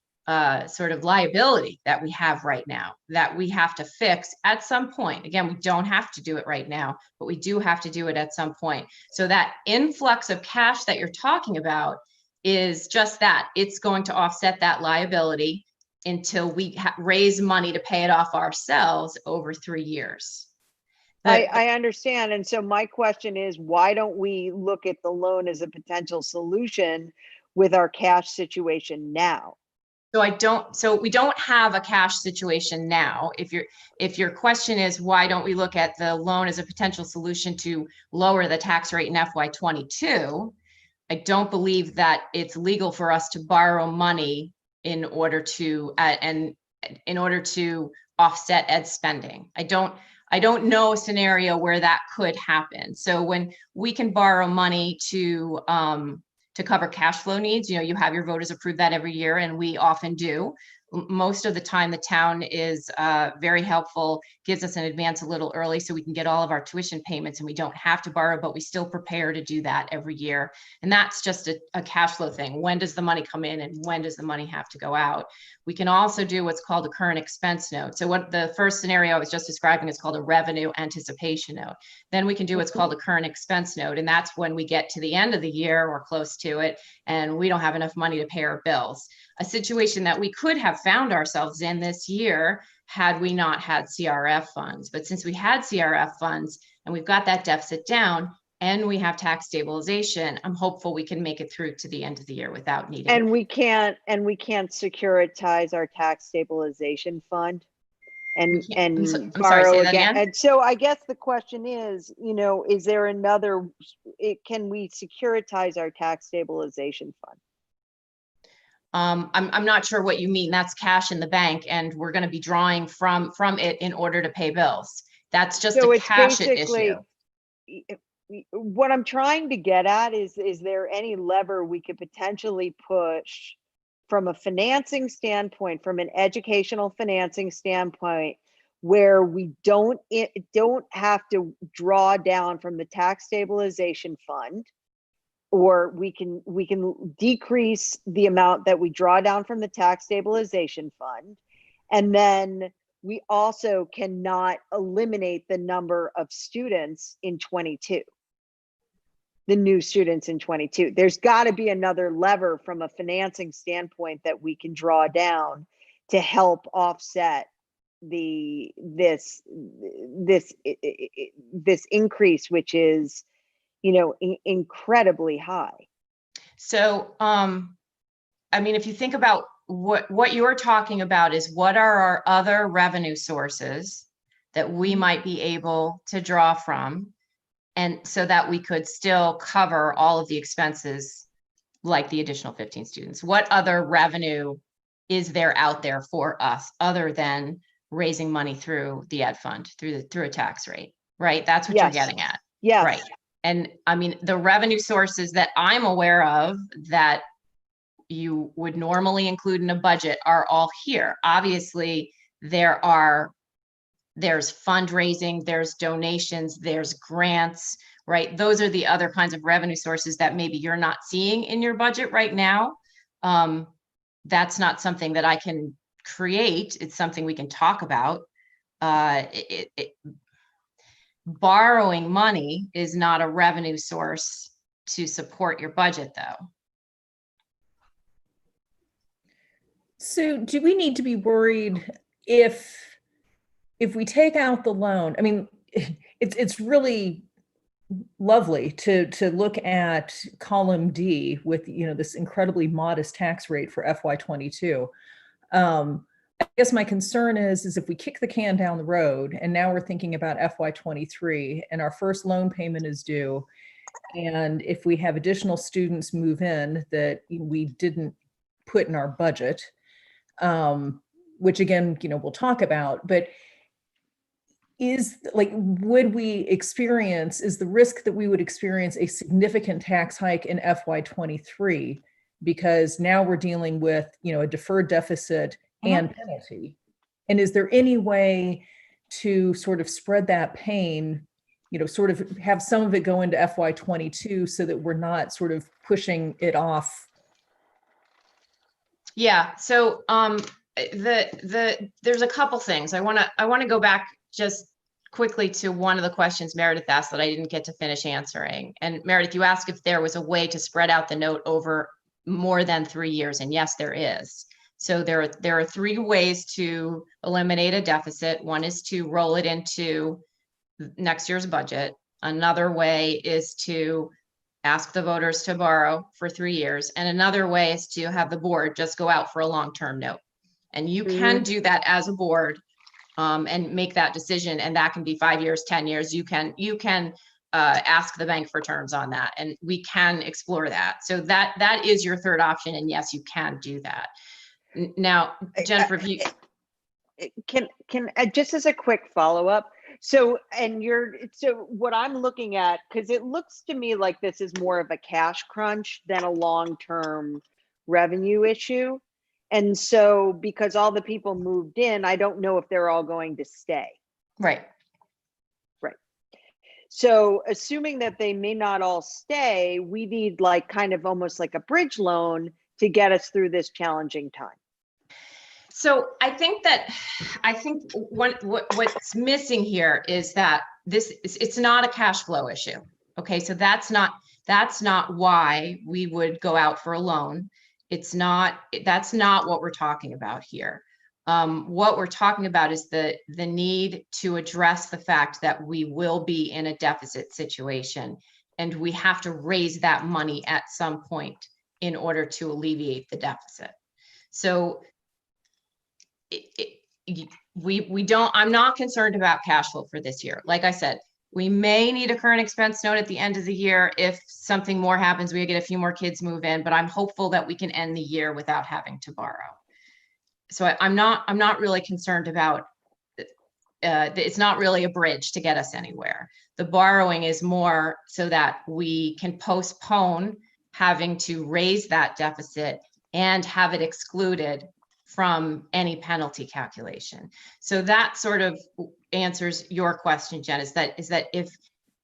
sort of liability that we have right now that we have to fix at some point. Again, we don't have to do it right now, but we do have to do it at some point. So that influx of cash that you're talking about is just that. It's going to offset that liability until we raise money to pay it off ourselves over 3 years.
I understand. And so my question is, why don't we look at the loan as a potential solution with our cash situation now?
So we don't have a cash situation now. If your question is, why don't we look at the loan as a potential solution to lower the tax rate in FY22, I don't believe that it's legal for us to borrow money in order to offset ed spending. I don't know a scenario where that could happen. So when we can borrow money to cover cash flow needs, you have your voters approve that every year, and we often do. Most of the time, the town is very helpful, gives us an advance a little early so we can get all of our tuition payments and we don't have to borrow, but we still prepare to do that every year. And that's just a cash flow thing. When does the money come in and when does the money have to go out? We can also do what's called a current expense note. So what the first scenario I was just describing is called a revenue anticipation note. Then we can do what's called a current expense note. And that's when we get to the end of the year or close to it and we don't have enough money to pay our bills. A situation that we could have found ourselves in this year had we not had CRF funds. But since we had CRF funds and we've got that deficit down and we have tax stabilization, I'm hopeful we can make it through to the end of the year without needing.
And we can't securitize our tax stabilization fund and
I'm sorry,
borrow
say that
again.
again?
And so I guess the question is, is there another, can we securitize our tax stabilization fund?
I'm not sure what you mean. That's cash in the bank and we're going to be drawing from it in order to pay bills. That's just
So
a
it's
cash
basically,
issue.
what I'm trying to get at is there any lever we could potentially push from a financing standpoint, from an educational financing standpoint, where we don't have to draw down from the tax stabilization fund, or we can decrease the amount that we draw down from the tax stabilization fund, and then we also cannot eliminate the number of students in 22, the new students in 22. There's got to be another lever from a financing standpoint that we can draw down to help offset this increase, which is incredibly high.
So, I mean, if you think about what you're talking about is what are our other revenue sources that we might be able to draw from, and so that we could still cover all of the expenses like the additional 15 students. What other revenue is there out there for us other than raising money through the ed fund, through a tax rate, right? That's what you're getting at.
Yes.
Right. And I mean, the revenue sources that I'm aware of that you would normally include in a budget are all here. Obviously, there's fundraising, there's donations, there's grants, right? Those are the other kinds of revenue sources that maybe you're not seeing in your budget right now. That's not something that I can create. It's something we can talk about. Borrowing money is not a revenue source to support your budget, though.
So do we need to be worried if we take out the loan? I mean, it's really lovely to look at column D with this incredibly modest tax rate for FY22. I guess my concern is if we kick the can down the road and now we're thinking about FY23 and our first loan payment is due, And if we have additional students move in that we didn't put in our budget, which again, we'll talk about, but is would we experience, is the risk that we would experience a significant tax hike in FY23? Because now we're dealing with, a deferred deficit and penalty. And is there any way to sort of spread that pain, sort of have some of it go into FY22 so that we're not sort of pushing it off?
Yeah. So there's a couple things. I want to go back just quickly to one of the questions Meredith asked that I didn't get to finish answering. And Meredith, you asked if there was a way to spread out the note over more than 3 years. And yes, there is. So there are 3 ways to eliminate a deficit. One is to roll it into next year's budget. Another way is to ask the voters to borrow for 3 years. And another way is to have the board just go out for a long-term note. And you can do that as a board and make that decision. And that can be 5 years, 10 years. You can ask the bank for terms on that, and we can explore that. So that is your third option. And yes, you can do that. Now, Jennifer, if you
can just as a quick follow-up. So what I'm looking at, because it looks to me like this is more of a cash crunch than a long-term revenue issue. And so because all the people moved in, I don't know if they're all going to stay.
Right.
So assuming that they may not all stay, we need kind of almost like a bridge loan to get us through this challenging time.
So I think what's missing here is that it's not a cash flow issue. Okay, so that's not why we would go out for a loan. That's not what we're talking about here. What we're talking about is the need to address the fact that we will be in a deficit situation, and we have to raise that money at some point in order to alleviate the deficit. So I'm not concerned about cash flow for this year. Like I said, we may need a current expense note at the end of the year if something more happens, we get a few more kids move in, but I'm hopeful that we can end the year without having to borrow. So I'm not really concerned about, it's not really a bridge to get us anywhere. The borrowing is more so that we can postpone having to raise that deficit and have it excluded from any penalty calculation. So that sort of answers your question, Jen, is that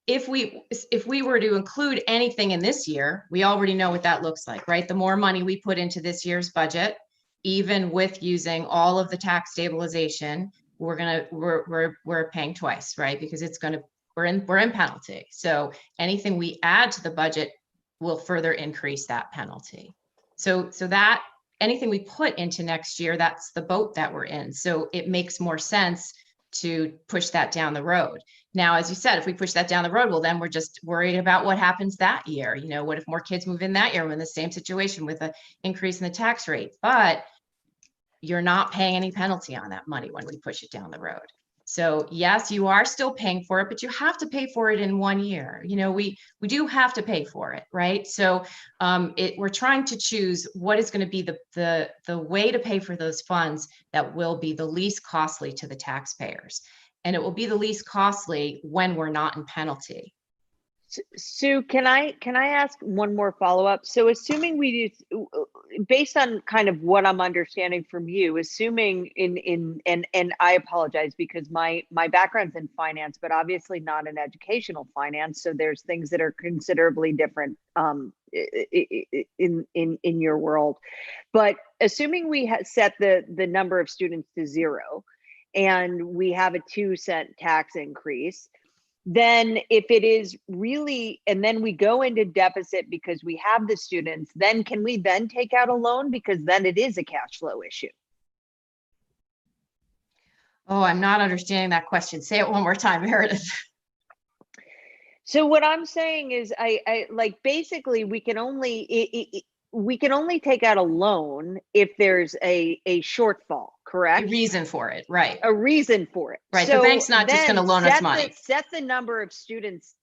if we were to include anything in this year, we already know what that looks like, right? The more money we put into this year's budget, even with using all of the tax stabilization, we're paying twice, right? Because we're in penalty. So anything we add to the budget will further increase that penalty. So that anything we put into next year, that's the boat that we're in. So it makes more sense to push that down the road. Now, as you said, if we push that down the road, well, then we're just worried about what happens that year. What if more kids move in that year? We're in the same situation with an increase in the tax rate, but you're not paying any penalty on that money when we push it down the road. So yes, you are still paying for it, but you have to pay for it in 1 year. We do have to pay for it, right? So we're trying to choose what is going to be the way to pay for those funds that will be the least costly to the taxpayers. And it will be the least costly when we're not in penalty.
Sue, can I ask one more follow-up? So assuming we do, based on kind of what I'm understanding from you, assuming and I apologize because my background's in finance, but obviously not in educational finance. So there's things that are considerably different in your world. But assuming we set the number of students to 0 and we have a 2-cent tax increase, then if it is really, and then we go into deficit because we have the students, then can we then take out a loan? Because then it is a cash flow issue.
Oh, I'm not understanding that question. Say it one more time, Meredith.
So what I'm saying is I like basically we can only take out a loan if there's a shortfall, correct?
A reason for it, right?
A reason for it,
right?
So
the bank's not just going to loan us money.
Set the number of students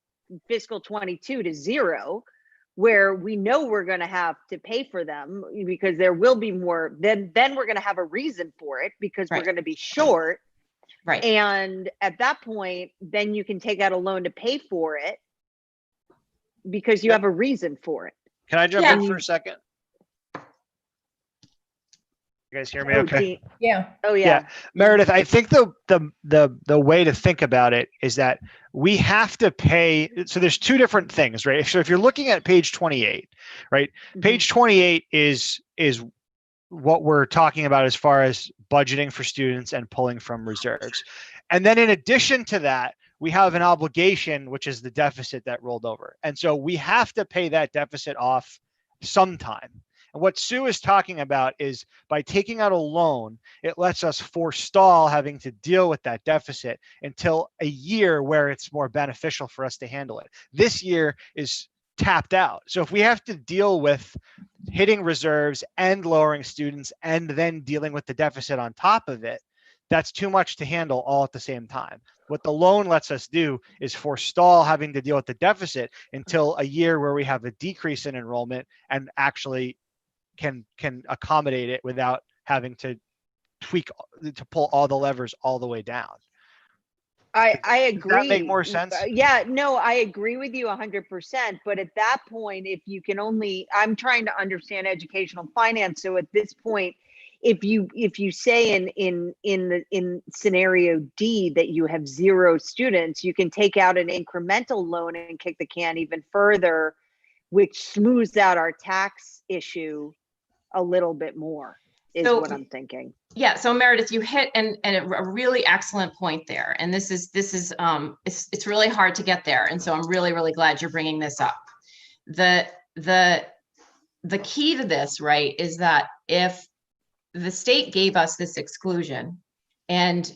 fiscal 22 to 0, where we know we're going to have to pay for them because there will be more, then we're going to have a reason for it because we're
Right.
going to be short.
Right.
And at that point, then you can take out a loan to pay for it because you have a reason for it.
Can I jump
Yeah.
in for a second? You guys hear me
Oh,
okay?
Yeah.
Oh, yeah.
Yeah. Meredith, I think the way to think about it is that we have to pay. So there's two different things, right? So if you're looking at page 28, right? Page 28 is what we're talking about as far as budgeting for students and pulling from reserves. And then in addition to that, we have an obligation, which is the deficit that rolled over. And so we have to pay that deficit off sometime. And what Sue is talking about is by taking out a loan, it lets us forestall having to deal with that deficit until a year where it's more beneficial for us to handle it. This year is tapped out. So if we have to deal with hitting reserves and lowering students and then dealing with the deficit on top of it, that's too much to handle all at the same time. What the loan lets us do is forestall having to deal with the deficit until a year where we have a decrease in enrollment and actually can accommodate it without having to pull all the levers all the way down.
I agree.
Does that make more sense?
Yeah, no, I agree with you 100%. But at that point, if you can only, I'm trying to understand educational finance. So at this point, if you say in scenario D that you have 0 students, you can take out an incremental loan and kick the can even further, which smooths out our tax issue a little bit more, is
So-
what I'm thinking.
Yeah, so Meredith, you hit a really excellent point there, and this is it's really hard to get there, and so I'm really glad you're bringing this up. The key to this, right, is that if the state gave us this exclusion, and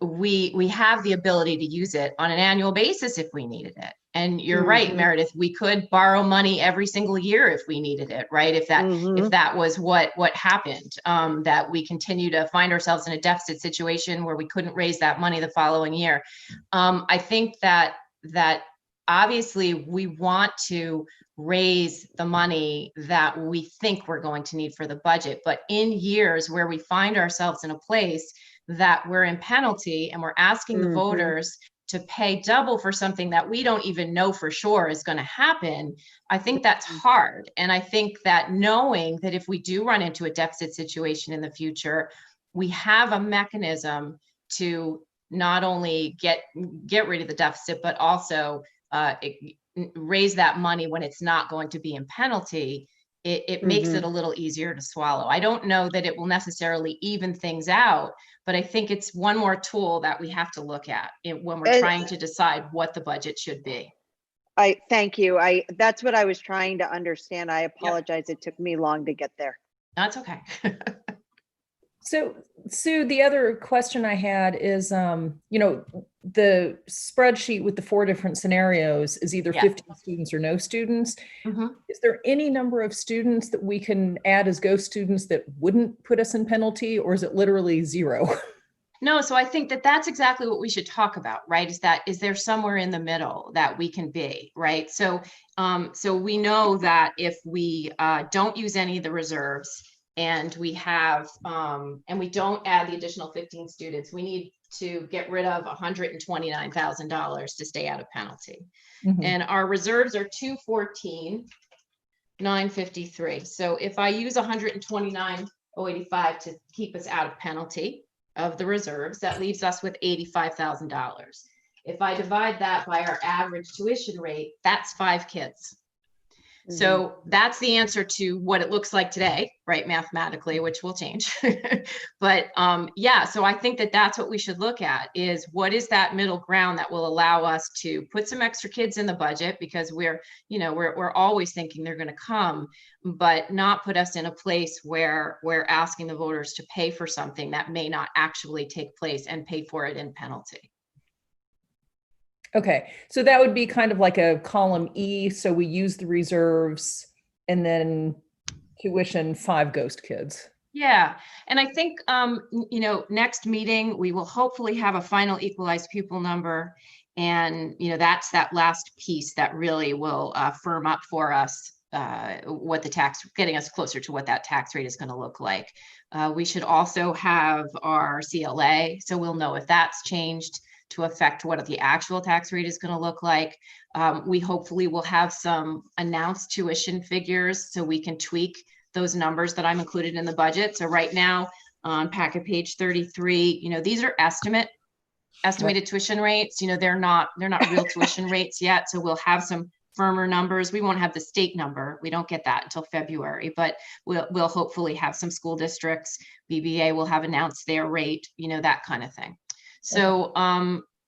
we have the ability to use it on an annual basis if we needed it. And you're right, Meredith, we could borrow money every single year if we needed it, right? If that was what happened, that we continue to find ourselves in a deficit situation where we couldn't raise that money the following year. I think that obviously we want to raise the money that we think we're going to need for the budget, but in years where we find ourselves in a place that we're in penalty and we're asking the voters to pay double for something that we don't even know for sure is going to happen, I think that's hard. And I think that knowing that if we do run into a deficit situation in the future, we have a mechanism to not only get rid of the deficit, but also raise that money when it's not going to be in penalty. It makes it a little easier to swallow. I don't know that it will necessarily even things out, but I think it's one more tool that we have to look at when we're trying to decide what the budget should be.
I thank you. That's what I was trying to understand. I apologize. It took me long to get there.
That's okay.
So Sue, the other question I had is, the spreadsheet with the 4 different scenarios is either 15 students or no students. Is there any number of students that we can add as ghost students that wouldn't put us in penalty, or is it literally 0?
No, so I think that that's exactly what we should talk about, right? Is there somewhere in the middle that we can be, right? So, so we know that if we don't use any of the reserves and we have, and we don't add the additional 15 students, we need to get rid of $129,000 to stay out of penalty. And our reserves are 214,953. So if I use 129,085 to keep us out of penalty of the reserves, that leaves us with $85,000. If I divide that by our average tuition rate, that's 5 kids. So that's the answer to what it looks like today, right? Mathematically, which will change. But yeah, so I think that that's what we should look at, is what is that middle ground that will allow us to put some extra kids in the budget, because we're always thinking they're going to come, but not put us in a place where we're asking the voters to pay for something that may not actually take place and pay for it in penalty.
Okay, so that would be kind of like a column E. So we use the reserves and then tuition 5 ghost kids.
Yeah, and I think, next meeting, we will hopefully have a final equalized pupil number. And, that's that last piece that really will firm up for us what the getting us closer to what that tax rate is going to look like. We should also have our CLA, so we'll know if that's changed to affect what the actual tax rate is going to look like. We hopefully will have some announced tuition figures so we can tweak those numbers that I'm included in the budget. So right now on packet page 33, these are estimated tuition rates. They're not real tuition rates yet. So we'll have some firmer numbers. We won't have the state number. We don't get that until February, but we'll hopefully have some school districts. BBA will have announced their rate, that kind of thing. So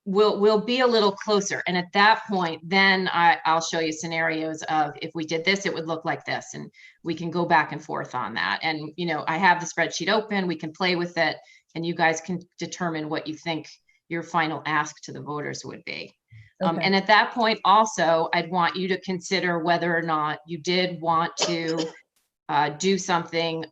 we'll be a little closer. And at that point, then I'll show you scenarios of if we did this, it would look like this. And we can go back and forth on that. And, I have the spreadsheet open, we can play with it, and you guys can determine what you think your final ask to the voters would be.
Okay.
And at that point also, I'd want you to consider whether or not you did want to do something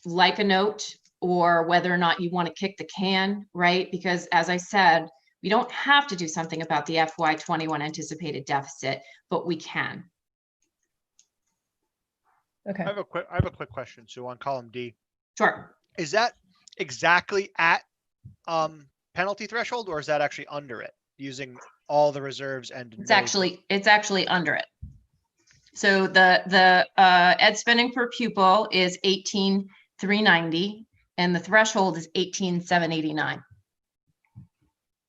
like a note, or whether or not you want to kick the can, right? Because as I said, we don't have to do something about the FY21 anticipated deficit, but we can.
Okay.
I have a quick question, Sue, on column D.
Sure.
Is that exactly at penalty threshold, or is that actually under it, using all the reserves and
It's actually under it. So the ed spending per pupil is 18,390, and the threshold is 18,789.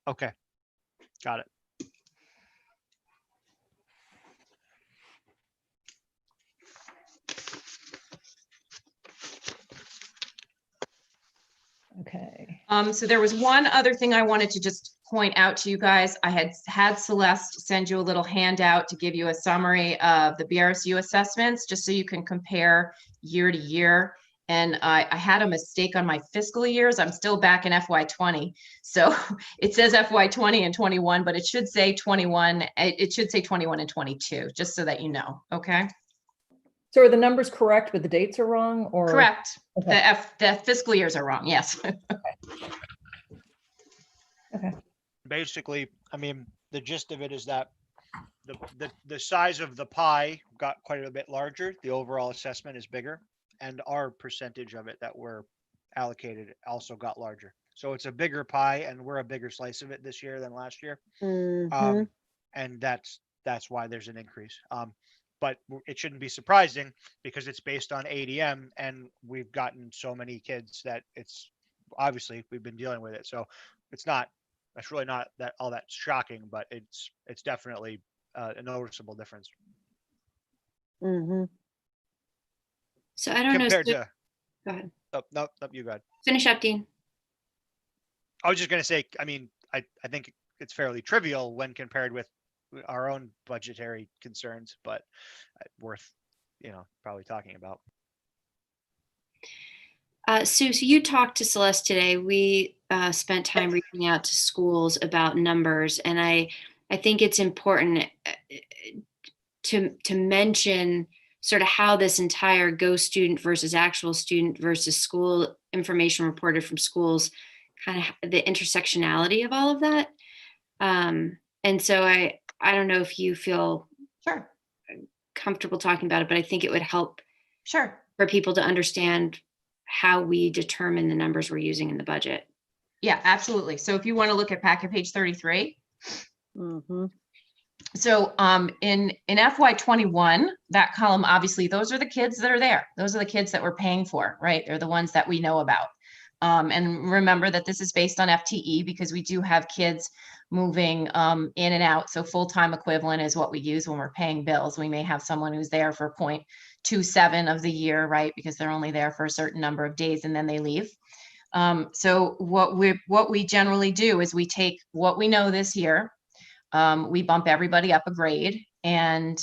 Okay, got it.
Okay.
So there was one other thing I wanted to just point out to you guys. I had Celeste send you a little handout to give you a summary of the BRSU assessments, just so you can compare year to year. And I had a mistake on my fiscal years. I'm still back in FY20. So it says FY20 and 21, but it should say 21. It should say 21 and 22, just so that you know. Okay.
So are the numbers correct, but the dates are wrong, or?
Correct.
Okay.
The fiscal years are wrong. Yes.
Okay.
Basically, I mean, the gist of it is that the size of the pie got quite a bit larger. The overall assessment is bigger, and our percentage of it that we're allocated also got larger. So it's a bigger pie, and we're a bigger slice of it this year than last year.
Mhm.
And that's why there's an increase. But it shouldn't be surprising, because it's based on ADM, and we've gotten so many kids that it's obviously we've been dealing with it. So that's really not that all that shocking, but it's definitely a noticeable difference
Mhm.
So I don't know.
compared
Sue-
to.
Go ahead.
Oh, no, you go ahead.
Finish up, Dean.
I was just going to say, I mean, I think it's fairly trivial when compared with our own budgetary concerns, but worth, probably talking about.
Sue, so you talked to Celeste today. We spent time reaching out to schools about numbers, and I think it's important to mention sort of how this entire go student versus actual student versus school information reported from schools, kind of the intersectionality of all of that. And so I don't know if you feel
Sure.
comfortable talking about it, but I think it would help
Sure.
for people to understand how we determine the numbers we're using in the budget.
Yeah, absolutely. So if you want to look at packet page 33.
Mhm.
So in FY21, that column, obviously, those are the kids that are there. Those are the kids that we're paying for, right? They're the ones that we know about. And remember that this is based on FTE, because we do have kids moving in and out. So full-time equivalent is what we use when we're paying bills. We may have someone who's there for 0.27 of the year, right? Because they're only there for a certain number of days and then they leave. So what we generally do is we take what we know this year, we bump everybody up a grade, and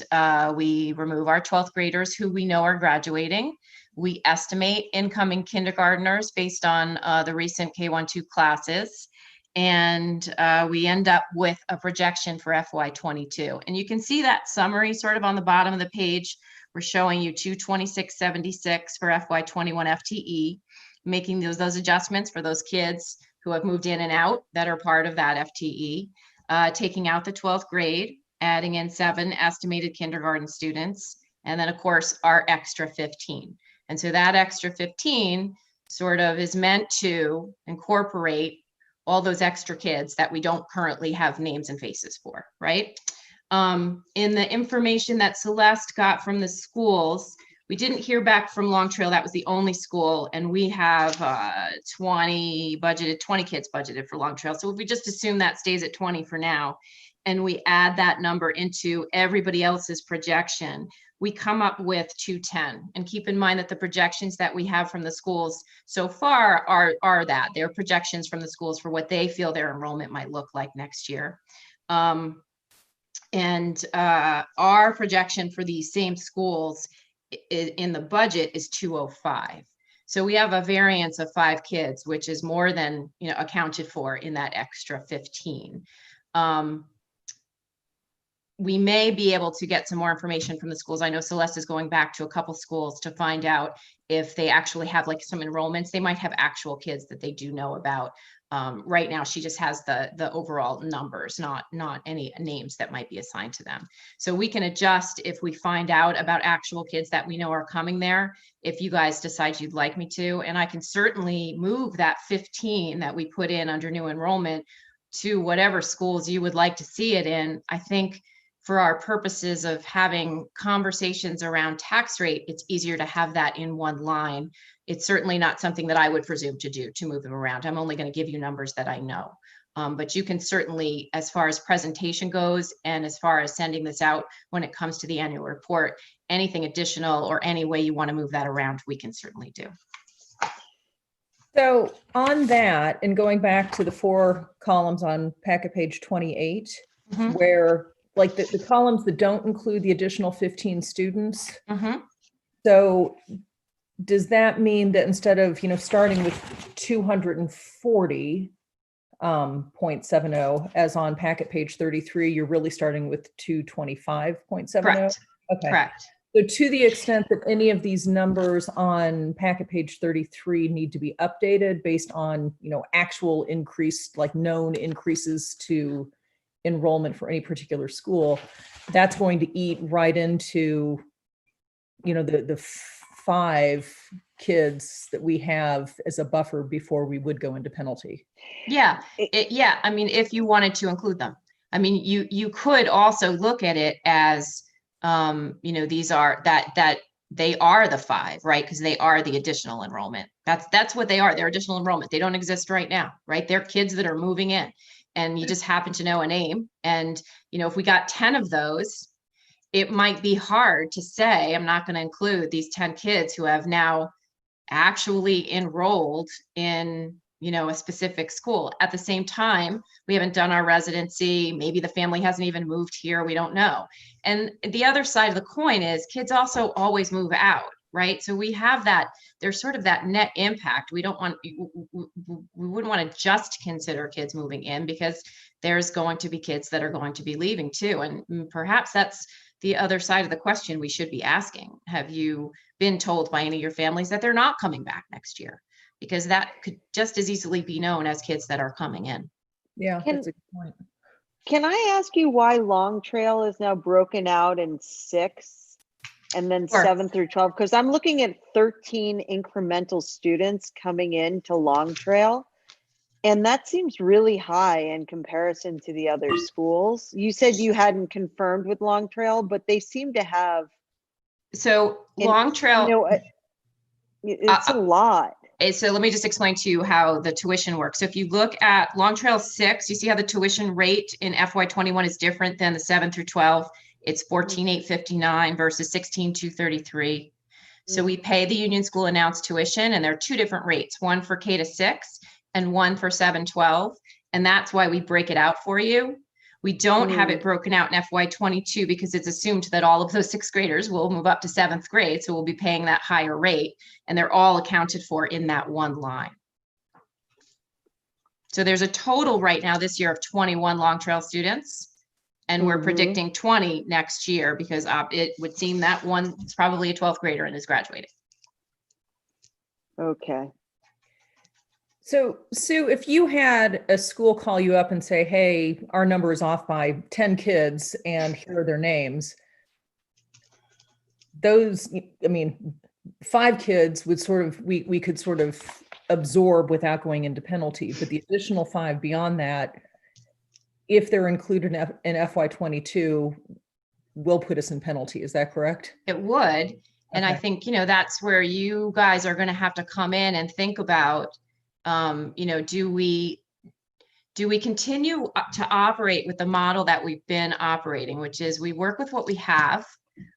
we remove our 12th graders who we know are graduating. We estimate incoming kindergartners based on the recent K-1-2 classes. And we end up with a projection for FY22. And you can see that summary sort of on the bottom of the page. We're showing you 226.76 for FY21 FTE, making those adjustments for those kids who have moved in and out that are part of that FTE. taking out the 12th grade, adding in 7 estimated kindergarten students, and then of course our extra 15. And so that extra 15 sort of is meant to incorporate all those extra kids that we don't currently have names and faces for, right? In the information that Celeste got from the schools, we didn't hear back from Long Trail. That was the only school. And we have 20 kids budgeted for Long Trail. So if we just assume that stays at 20 for now, and we add that number into everybody else's projection, we come up with 210. And keep in mind that the projections that we have from the schools so far are that they're projections from the schools for what they feel their enrollment might look like next year. Our projection for these same schools in the budget is 205. So we have a variance of 5 kids, which is more than, you know, accounted for in that extra 15. We may be able to get some more information from the schools. I know Celeste is going back to a couple schools to find out if they actually have like some enrollments. They might have actual kids that they do know about. Right now, she just has the overall numbers, not any names that might be assigned to them. So we can adjust if we find out about actual kids that we know are coming there, if you guys decide you'd like me to. And I can certainly move that 15 that we put in under new enrollment to whatever schools you would like to see it in. I think for our purposes of having conversations around tax rate, it's easier to have that in one line. It's certainly not something that I would presume to do, to move them around. I'm only going to give you numbers that I know. But you can certainly, as far as presentation goes, and as far as sending this out when it comes to the annual report, anything additional or any way you want to move that around, we can certainly do.
So on that, and going back to the 4 columns on packet page 28, where like the columns that don't include the additional 15 students. So does that mean that instead of, you know, starting with 240.70 as on packet page 33, you're really starting with 225.70?
Correct.
Okay.
Correct.
So to the extent that any of these numbers on packet page 33 need to be updated based on, you know, actual increase, like known increases to enrollment for any particular school, that's going to eat right into, you know, the 5 kids that we have as a buffer before we would go into penalty.
Yeah, yeah. I mean, if you wanted to include them, I mean, you could also look at it as, you know, these are that they are the 5, right? Because they are the additional enrollment. That's what they are. They're additional enrollment. They don't exist right now, right? They're kids that are moving in, and you just happen to know a name. And, you know, if we got 10 of those, it might be hard to say, I'm not going to include these 10 kids who have now actually enrolled in, you know, a specific school. At the same time, we haven't done our residency. Maybe the family hasn't even moved here. We don't know. And the other side of the coin is kids also always move out, right? So we have that, there's sort of that net impact. We don't want, we wouldn't want to just consider kids moving in, because there's going to be kids that are going to be leaving too. And perhaps that's the other side of the question we should be asking. Have you been told by any of your families that they're not coming back next year? Because that could just as easily be known as kids that are coming in.
Yeah, that's a good point.
Can I ask you why Long Trail is now broken out in 6 and then
Sure.
7 through 12? Because I'm looking at 13 incremental students coming into Long Trail. And that seems really high in comparison to the other schools. You said you hadn't confirmed with Long Trail, but they seem to have.
So Long Trail,
You know, it's a lot.
So let me just explain to you how the tuition works. So if you look at Long Trail 6, you see how the tuition rate in FY21 is different than the 7 through 12. It's $14,859 versus $16,233. So we pay the Union School announced tuition, and there are 2 different rates, one for K to 6 and one for 7-12. And that's why we break it out for you. We don't have it broken out in FY22 because it's assumed that all of those 6th graders will move up to 7th grade. So we'll be paying that higher rate, and they're all accounted for in that one line. So there's a total right now this year of 21 Long Trail students, and we're predicting 20 next year because it would seem that one is probably a 12th grader and is graduating.
Okay.
So Sue, if you had a school call you up and say, hey, our number is off by 10 kids and here are their names, those, I mean, 5 kids would sort of, we could sort of absorb without going into penalty, but the additional 5 beyond that, if they're included in FY22, will put us in penalty. Is that correct?
It would. And I
Okay.
think, that's where you guys are going to have to come in and think about, do we continue to operate with the model that we've been operating, which is we work with what we have,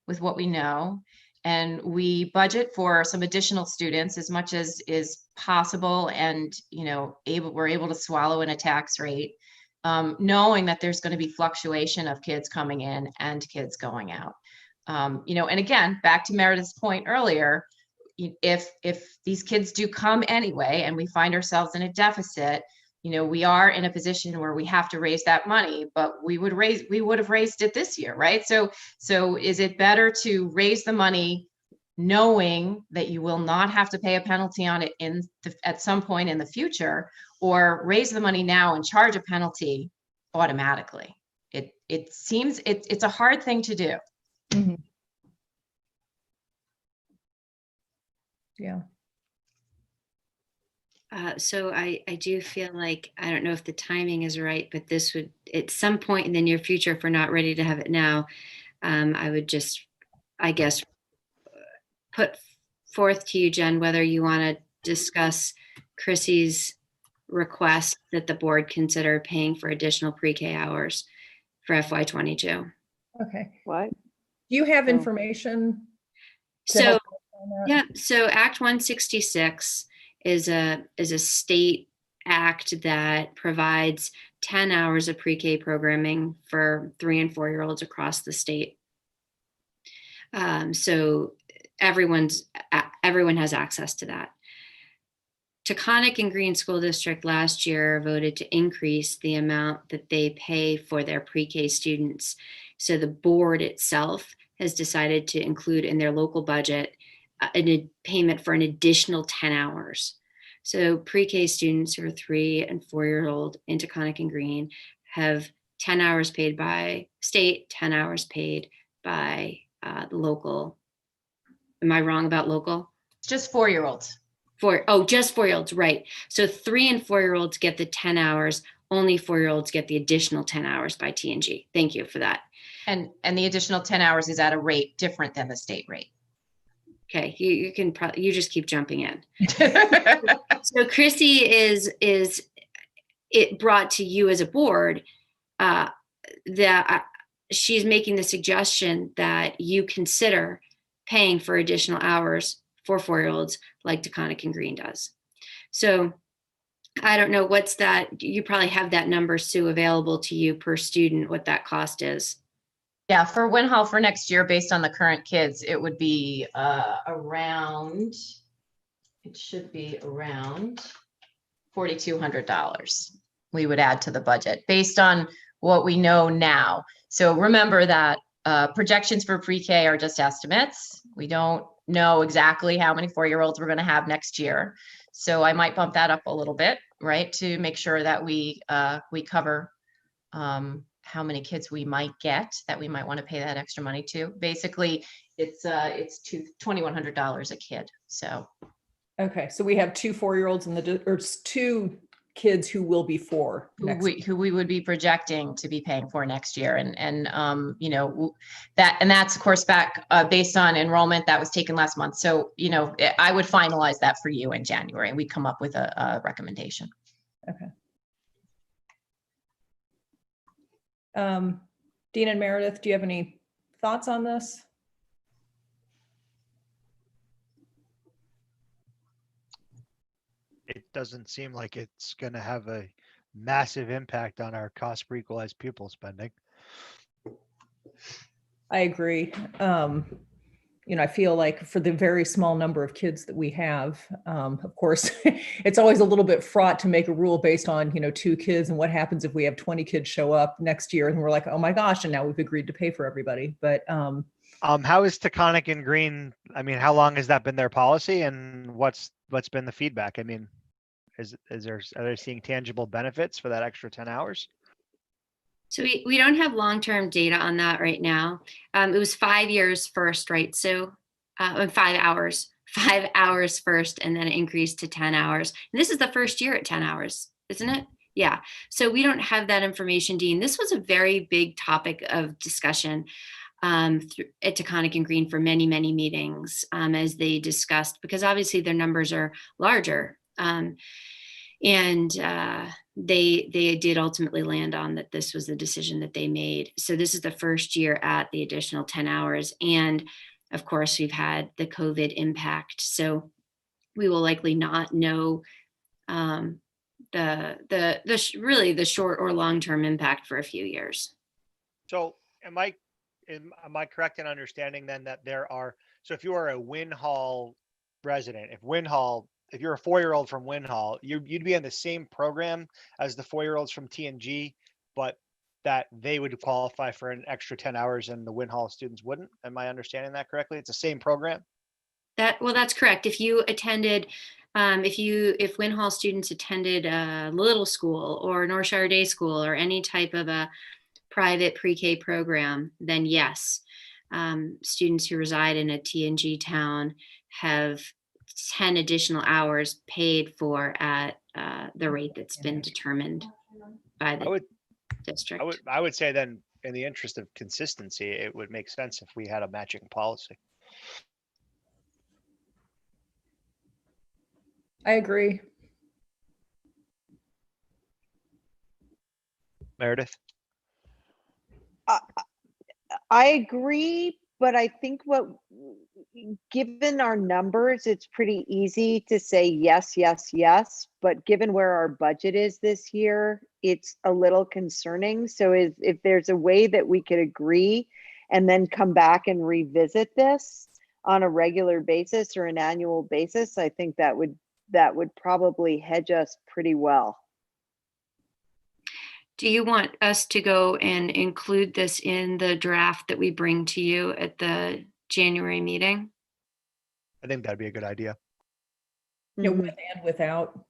with what we know, and we budget for some additional students as much as is possible, and we're able to swallow in a tax rate, knowing that there's going to be fluctuation of kids coming in and kids going out. And again, back to Meredith's point earlier, if these kids do come anyway and we find ourselves in a deficit, we are in a position where we have to raise that money, but we would have raised it this year, right? So is it better to raise the money knowing that you will not have to pay a penalty on it at some point in the future, or raise the money now and charge a penalty automatically? It seems it's a hard thing to do.
Mhm. Yeah.
So I do feel like, I don't know if the timing is right, but this would, at some point in the near future, if we're not ready to have it now, I would just, I guess, put forth to you, Jen, whether you want to discuss Chrissy's request that the board consider paying for additional pre-K hours for FY22.
Okay.
What?
Do you have
Oh.
information to
So,
help us on that?
yeah, so Act 166 is a state act that provides 10 hours of pre-K programming for 3 and 4-year-olds across the state. So everyone has access to that. Taconic and Green School District last year voted to increase the amount that they pay for their pre-K students. So the board itself has decided to include in their local budget a payment for an additional 10 hours. So pre-K students who are 3 and 4-year-old in Taconic and Green have 10 hours paid by state, 10 hours paid by the local. Am I wrong about local?
It's just 4-year-olds.
Just 4-year-olds, right. So 3 and 4-year-olds get the 10 hours, only 4-year-olds get the additional 10 hours by TNG. Thank you for that.
And the additional 10 hours is at a rate different than the state rate.
Okay, you can probably, you just keep jumping in. So Chrissy is it brought to you as a board that she's making the suggestion that you consider paying for additional hours for 4-year-olds like Taconic and Green does. So I don't know, what's that? You probably have that number, Sue, available to you per student, what that cost is.
Yeah, for Winhall for next year, based on the current kids, it would be around, it should be around $4,200 we would add to the budget based on what we know now. So remember that projections for pre-K are just estimates. We don't know exactly how many 4-year-olds we're going to have next year. So I might bump that up a little bit, right, to make sure that we cover how many kids we might get that we might want to pay that extra money to. Basically, it's $2,100 a kid. So
Okay, so we have 2 4-year-olds or 2 kids who will be 4 next year.
who we would be projecting to be paying for next year, and that's of course back based on enrollment that was taken last month. So I would finalize that for you in January, and we'd come up with a recommendation.
Okay. Dean and Meredith, do you have any thoughts on this?
It doesn't seem like it's going to have a massive impact on our cost per equalized pupil spending.
I agree. I feel like for the very small number of kids that we have, of course, it's always a little bit fraught to make a rule based on, 2 kids, and what happens if we have 20 kids show up next year and we're like, oh my gosh, and now we've agreed to pay for everybody. But
how is Taconic and Green? I mean, how long has that been their policy, and what's been the feedback? I mean, Are they seeing tangible benefits for that extra 10 hours?
So we don't have long-term data on that right now. It was 5 years first, right? So 5 hours first, and then it increased to 10 hours. And this is the first year at 10 hours, isn't it? Yeah. So we don't have that information, Dean. This was a very big topic of discussion at Taconic and Green for many, many meetings as they discussed, because obviously their numbers are larger. And they did ultimately land on that this was the decision that they made. So this is the first year at the additional 10 hours. And of course, we've had the COVID impact. So we will likely not know really the short or long-term impact for a few years.
So am I correct in understanding then that so if you are a Winhall resident, if you're a 4-year-old from Winhall, you'd be in the same program as the 4-year-olds from TNG, but that they would qualify for an extra 10 hours and the Winhall students wouldn't? Am I understanding that correctly? It's the same program?
That's correct. If you attended, if Winhall students attended Little School or Northshire Day School or any type of a private pre-K program, then yes, students who reside in a TNG town have 10 additional hours paid for at the rate that's been determined by the district.
I would say then, in the interest of consistency, it would make sense if we had a matching policy.
I agree.
Meredith?
I agree, but I think given our numbers, it's pretty easy to say yes, yes, yes. But given where our budget is this year, it's a little concerning. So if there's a way that we could agree and then come back and revisit this on a regular basis or an annual basis, I think that would probably hedge us pretty well.
Do you want us to go and include this in the draft that we bring to you at the January meeting?
I think that'd be a good idea.
With and without,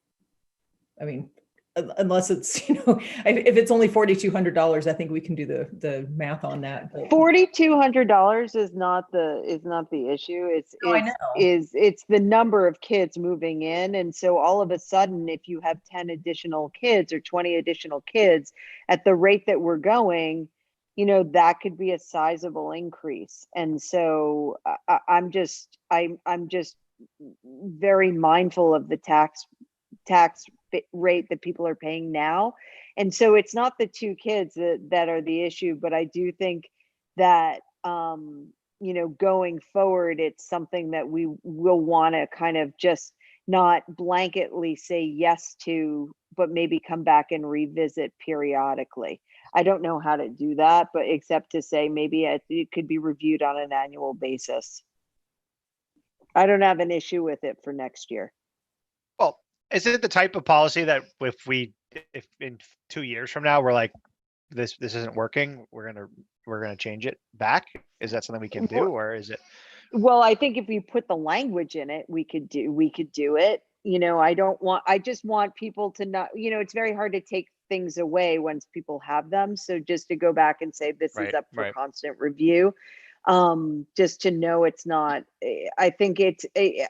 I mean, unless it's, if it's only $4,200, I think we can do the math on that. But
$4,200 is not the issue. It's the number of kids moving in. And so all of a sudden, if you have 10 additional kids or 20 additional kids at the rate that we're going, that could be a sizable increase. And so I'm just very mindful of the tax rate that people are paying now. And so it's not the 2 kids that are the issue, but I do think that, going forward, it's something that we will want to kind of just not blanketly say yes to, but maybe come back and revisit periodically. I don't know how to do that, but except to say maybe it could be reviewed on an annual basis. I don't have an issue with it for next year.
Well, is it the type of policy that if in 2 years from now we're like, this isn't working, we're gonna change it back? Is that something we can do, or is it?
Well, I think if you put the language in it, we could do it. I just want people to not, it's very hard to take things away once people have them. So just to go back and say this is up for constant review, just to know it's not, I think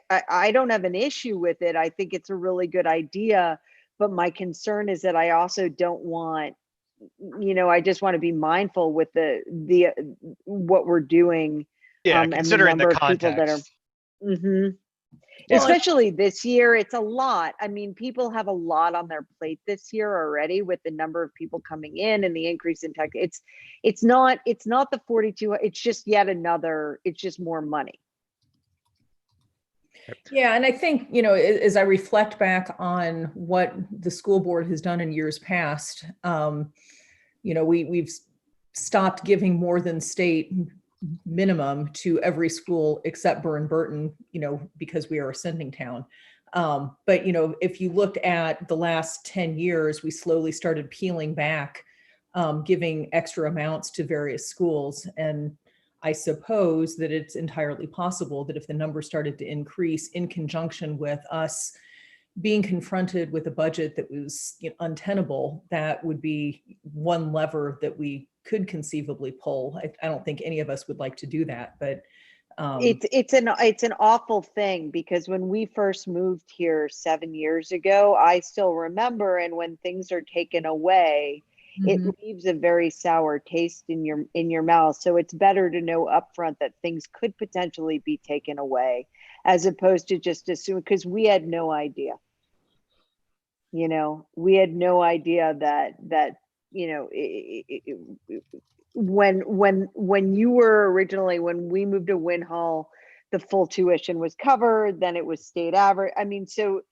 I don't have an issue with it. I think it's a really good idea, but my concern is that I also don't want, I just want to be mindful with the what we're doing.
Yeah, considering the context.
People that are, especially this year, it's a lot. I mean, people have a lot on their plate this year already with the number of people coming in and the increase in tech. It's not the 42. It's just it's just more money.
Yeah, and I think, as I reflect back on what the school board has done in years past, we've stopped giving more than state minimum to every school except Burton, because we are a sending town. But, if you looked at the last 10 years, we slowly started peeling back, giving extra amounts to various schools. And I suppose that it's entirely possible that if the number started to increase in conjunction with us, being confronted with a budget that was untenable, that would be one lever that we could conceivably pull. I don't think any of us would like to do that, but
It's an awful thing, because when we first moved here 7 years ago, I still remember, and when things are taken away, it leaves a very sour taste in your mouth. So it's better to know upfront that things could potentially be taken away, as opposed to just assume, because we had no idea. We had no idea that when you were originally, when we moved to Winhall, the full tuition was covered, then it was state average. I mean, so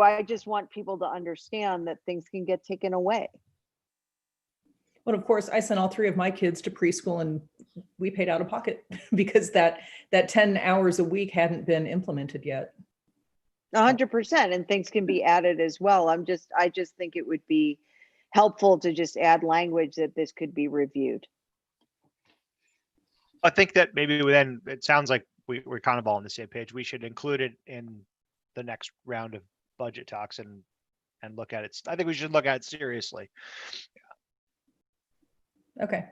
I just want people to understand that things can get taken away.
Well, of course, I sent all 3 of my kids to preschool, and we paid out of pocket because that 10 hours a week hadn't been implemented yet.
100%, and things can be added as well. I just think it would be helpful to just add language that this could be reviewed.
I think that maybe then it sounds like we're kind of all on the same page. We should include it in the next round of budget talks and look at it. I think we should look at it seriously.
Okay.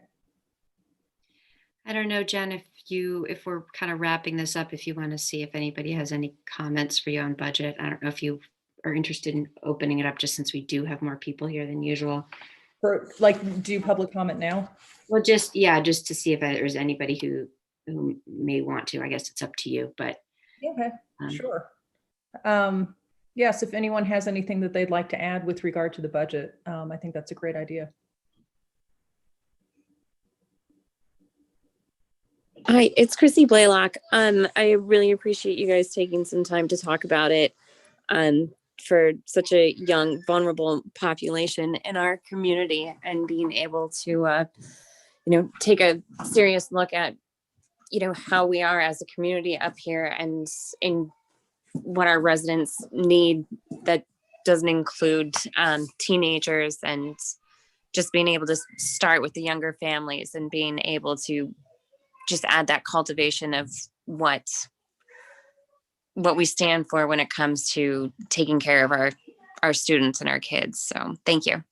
I don't know, Jen, if we're kind of wrapping this up, if you want to see if anybody has any comments for you on budget. I don't know if you are interested in opening it up, just since we do have more people here than usual.
For do public comment now?
Well, just to see if there's anybody who may want to. I guess it's up to you, but
Okay, sure. Yes, if anyone has anything that they'd like to add with regard to the budget, I think that's a great idea.
Hi, it's Chrissy Blaylock. I really appreciate you guys taking some time to talk about it for such a young, vulnerable population in our community, and being able to, take a serious look at, how we are as a community up here, and in what our residents need that doesn't include teenagers, and just being able to start with the younger families and being able to just add that cultivation of what we stand for when it comes to taking care of our students and our kids. So thank you.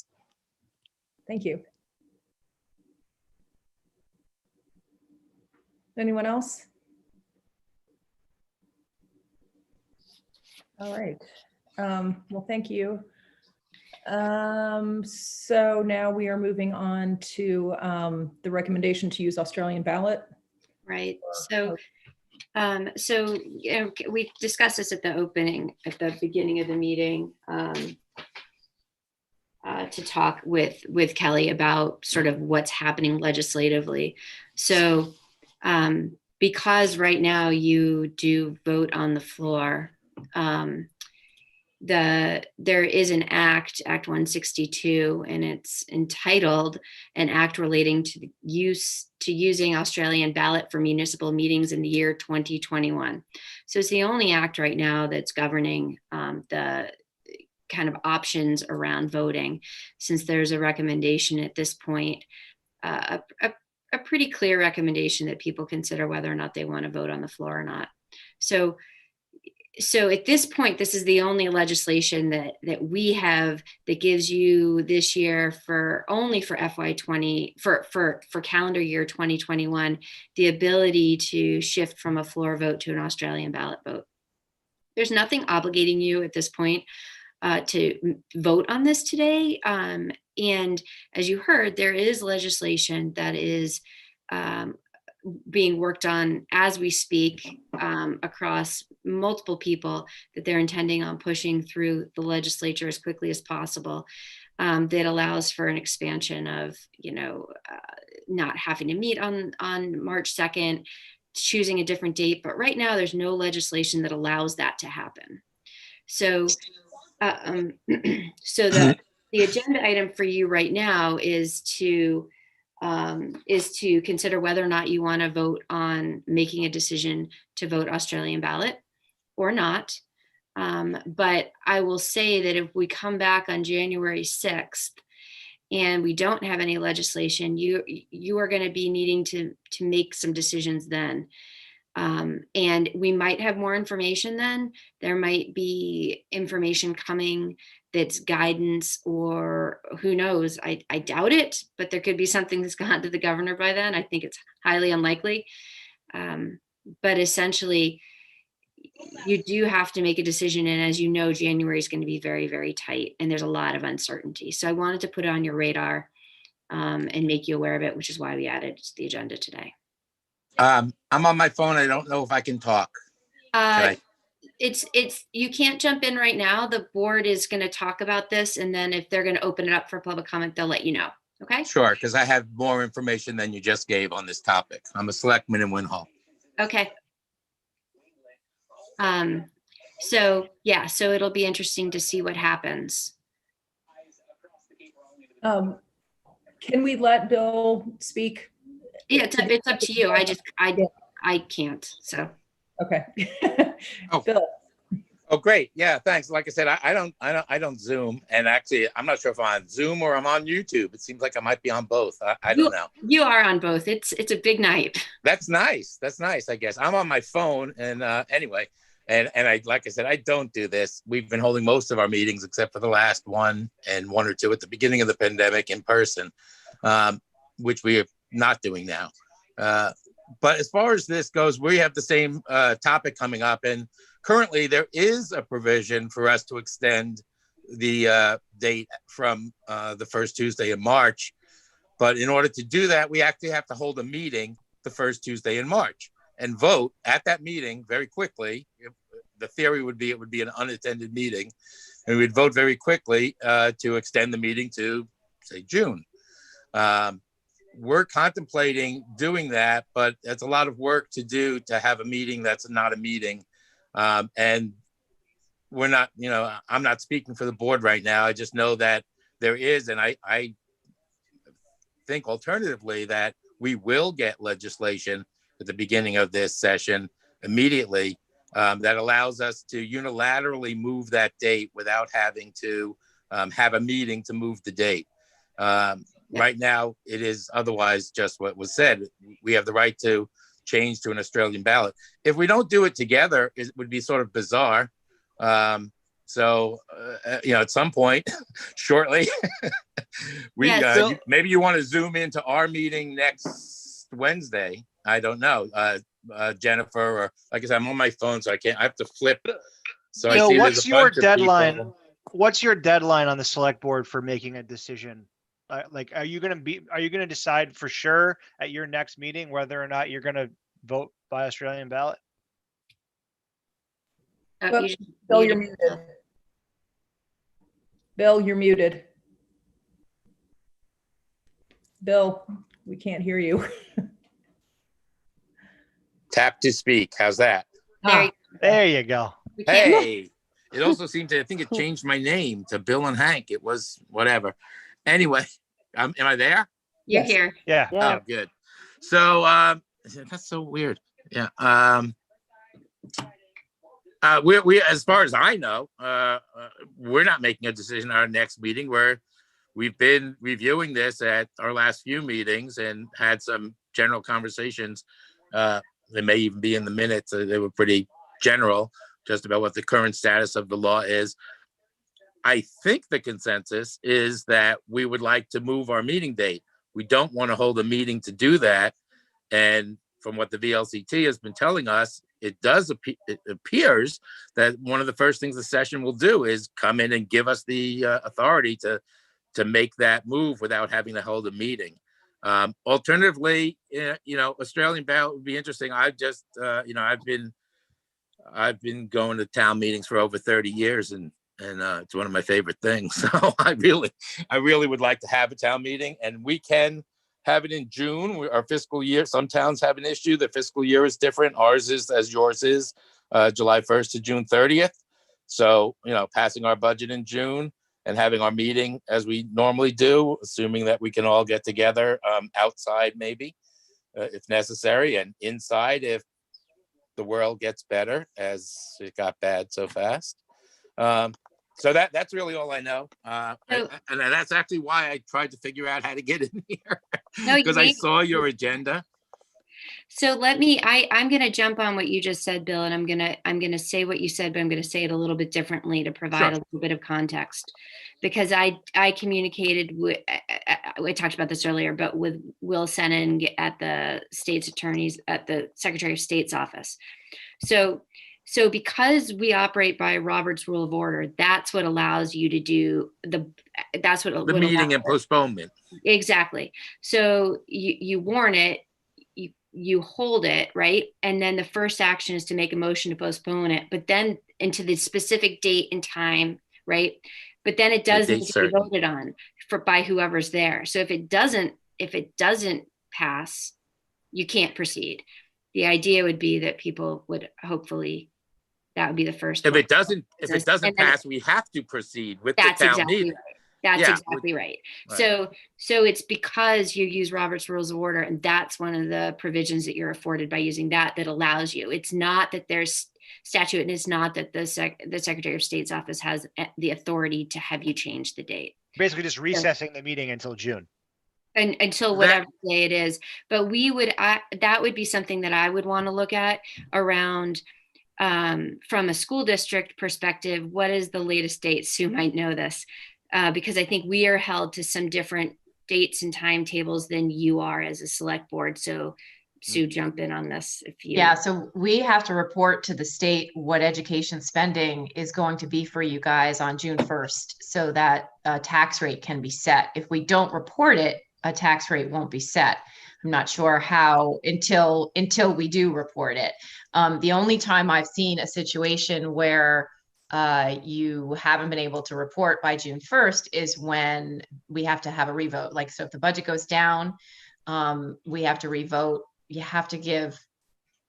Thank you. Anyone else? All right. Well, thank you. So now we are moving on to the recommendation to use Australian ballot.
Right. So we discussed this at the beginning of the meeting, to talk with Kelly about sort of what's happening legislatively. So because right now you do vote on the floor, there is an Act 162, and it's entitled "An Act Relating to using Australian Ballot for Municipal Meetings in the Year 2021." So it's the only act right now that's governing the kind of options around voting, since there's a recommendation at this point, a pretty clear recommendation that people consider whether or not they want to vote on the floor or not. So at this point, this is the only legislation that we have that gives you this year only for FY20 for calendar year 2021, the ability to shift from a floor vote to an Australian ballot vote. There's nothing obligating you at this point to vote on this today. And as you heard, there is legislation that is being worked on as we speak across multiple people that they're intending on pushing through the legislature as quickly as possible, that allows for an expansion of, not having to meet on March 2nd, choosing a different date. But right now there's no legislation that allows that to happen. So, so the agenda item for you right now is to consider whether or not you want to vote on making a decision to vote Australian ballot or not. But I will say that if we come back on January 6th and we don't have any legislation, you are going to be needing to make some decisions then. And we might have more information then. There might be information coming that's guidance, or who knows. I doubt it, but there could be something that's gone to the governor by then. I think it's highly unlikely. But essentially, you do have to make a decision. And as you know, January is going to be very, very tight, and there's a lot of uncertainty. So I wanted to put it on your radar and make you aware of it, which is why we added it to the agenda today.
I'm on my phone. I don't know if I can talk. Can
It's you can't jump in right now. The board is going to talk about this, and then if they're going to open it up for public comment, they'll let you know. Okay.
Sure, because I have more information than you just gave on this topic. I'm a selectman in Winhall.
Okay. So yeah, so it'll be interesting to see what happens.
Can we let Bill speak?
Yeah, it's up to you. I can't. So.
Okay.
Oh.
Bill.
Oh, great. Yeah, thanks. Like I said, I don't Zoom, and actually, I'm not sure if I'm on Zoom or I'm on YouTube. It seems like I might be on both. I don't know.
You are on both. It's a big night.
That's nice. That's nice. I guess I'm on my phone, and anyway, and I, like I said, I don't do this. We've been holding most of our meetings, except for the last one and one or two at the beginning of the pandemic, in person, which we are not doing now. But as far as this goes, we have the same topic coming up, and currently there is a provision for us to extend the date from the first Tuesday in March. But in order to do that, we actually have to hold a meeting the first Tuesday in March and vote at that meeting very quickly. The theory would be it would be an unattended meeting, and we'd vote very quickly to extend the meeting to, say, June. We're contemplating doing that, but it's a lot of work to do to have a meeting that's not a meeting. And we're not, I'm not speaking for the board right now. I just know that there is, and I think alternatively that we will get legislation at the beginning of this session immediately that allows us to unilaterally move that date without having to have a meeting to move the date. Right now, it is otherwise just what was said. We have the right to change to an Australian ballot. If we don't do it together, it would be sort of bizarre. So, at some point, shortly, maybe you want to zoom into our meeting next Wednesday. I don't know, Jennifer, or like I said, I'm on my phone, so I have to flip. So I see
what's your deadline?
People.
What's your deadline on the select board for making a decision? Are you going to decide for sure at your next meeting whether or not you're going to vote by Australian ballot?
Bill, you're muted. Bill, you're muted. Bill, we can't hear you.
Tap to speak. How's that?
There you go.
Hey, it also seemed to, I think it changed my name to Bill and Hank. It was whatever. Anyway, am I there?
You're here.
Yeah.
Oh, good. So that's so weird. Yeah. We as far as I know, we're not making a decision at our next meeting. We've been reviewing this at our last few meetings and had some general conversations. They may even be in the minutes. They were pretty general, just about what the current status of the law is. I think the consensus is that we would like to move our meeting date. We don't want to hold a meeting to do that. And from what the VLCT has been telling us, it appears that one of the first things the session will do is come in and give us the authority to make that move without having to hold a meeting. Alternatively, Australian ballot would be interesting. I've just, I've been going to town meetings for over 30 years, and it's one of my favorite things. So I really would like to have a town meeting, and we can have it in June. Our fiscal year, some towns have an issue. The fiscal year is different. Ours is, as yours is, July 1st to June 30th. So, passing our budget in June and having our meeting as we normally do, assuming that we can all get together outside maybe, if necessary, and inside if the world gets better, as it got bad so fast. So that's really all I know. And that's actually why I tried to figure out how to get in here, because I saw your agenda.
So I'm going to jump on what you just said, Bill, and I'm going to say what you said, but I'm going to say it a little bit differently to provide a little bit of context, because I communicated with, I talked about this earlier, but with Will Sennin at the Secretary of State's office. So because we operate by Robert's Rule of Order, that's what allows you to do the
meeting and postponement.
Exactly. So you warn it, you hold it, right? And then the first action is to make a motion to postpone it, but then into the specific date and time, right? But then it does need to be voted on by whoever's there. So if it doesn't pass, you can't proceed. The idea would be that people would hopefully, that would be the first.
If it doesn't pass, we have to proceed with the town meeting.
Right. That's exactly right. So it's because you use Robert's Rules of Order, and that's one of the provisions that you're afforded by using that allows you. It's not that there's statute, and it's not that the Secretary of State's office has the authority to have you change the date.
Basically just recessing the meeting until June.
And until whatever day it is. But that would be something that I would want to look at around from a school district perspective. What is the latest date? Sue might know this. Because I think we are held to some different dates and timetables than you are as a select board. So Sue, jump in on this if you.
Yeah, so we have to report to the state what education spending is going to be for you guys on June 1st, so that a tax rate can be set. If we don't report it, a tax rate won't be set. I'm not sure how until we do report it. The only time I've seen a situation where you haven't been able to report by June 1st is when we have to have a revote. Like, so if the budget goes down, we have to revote. You have to give,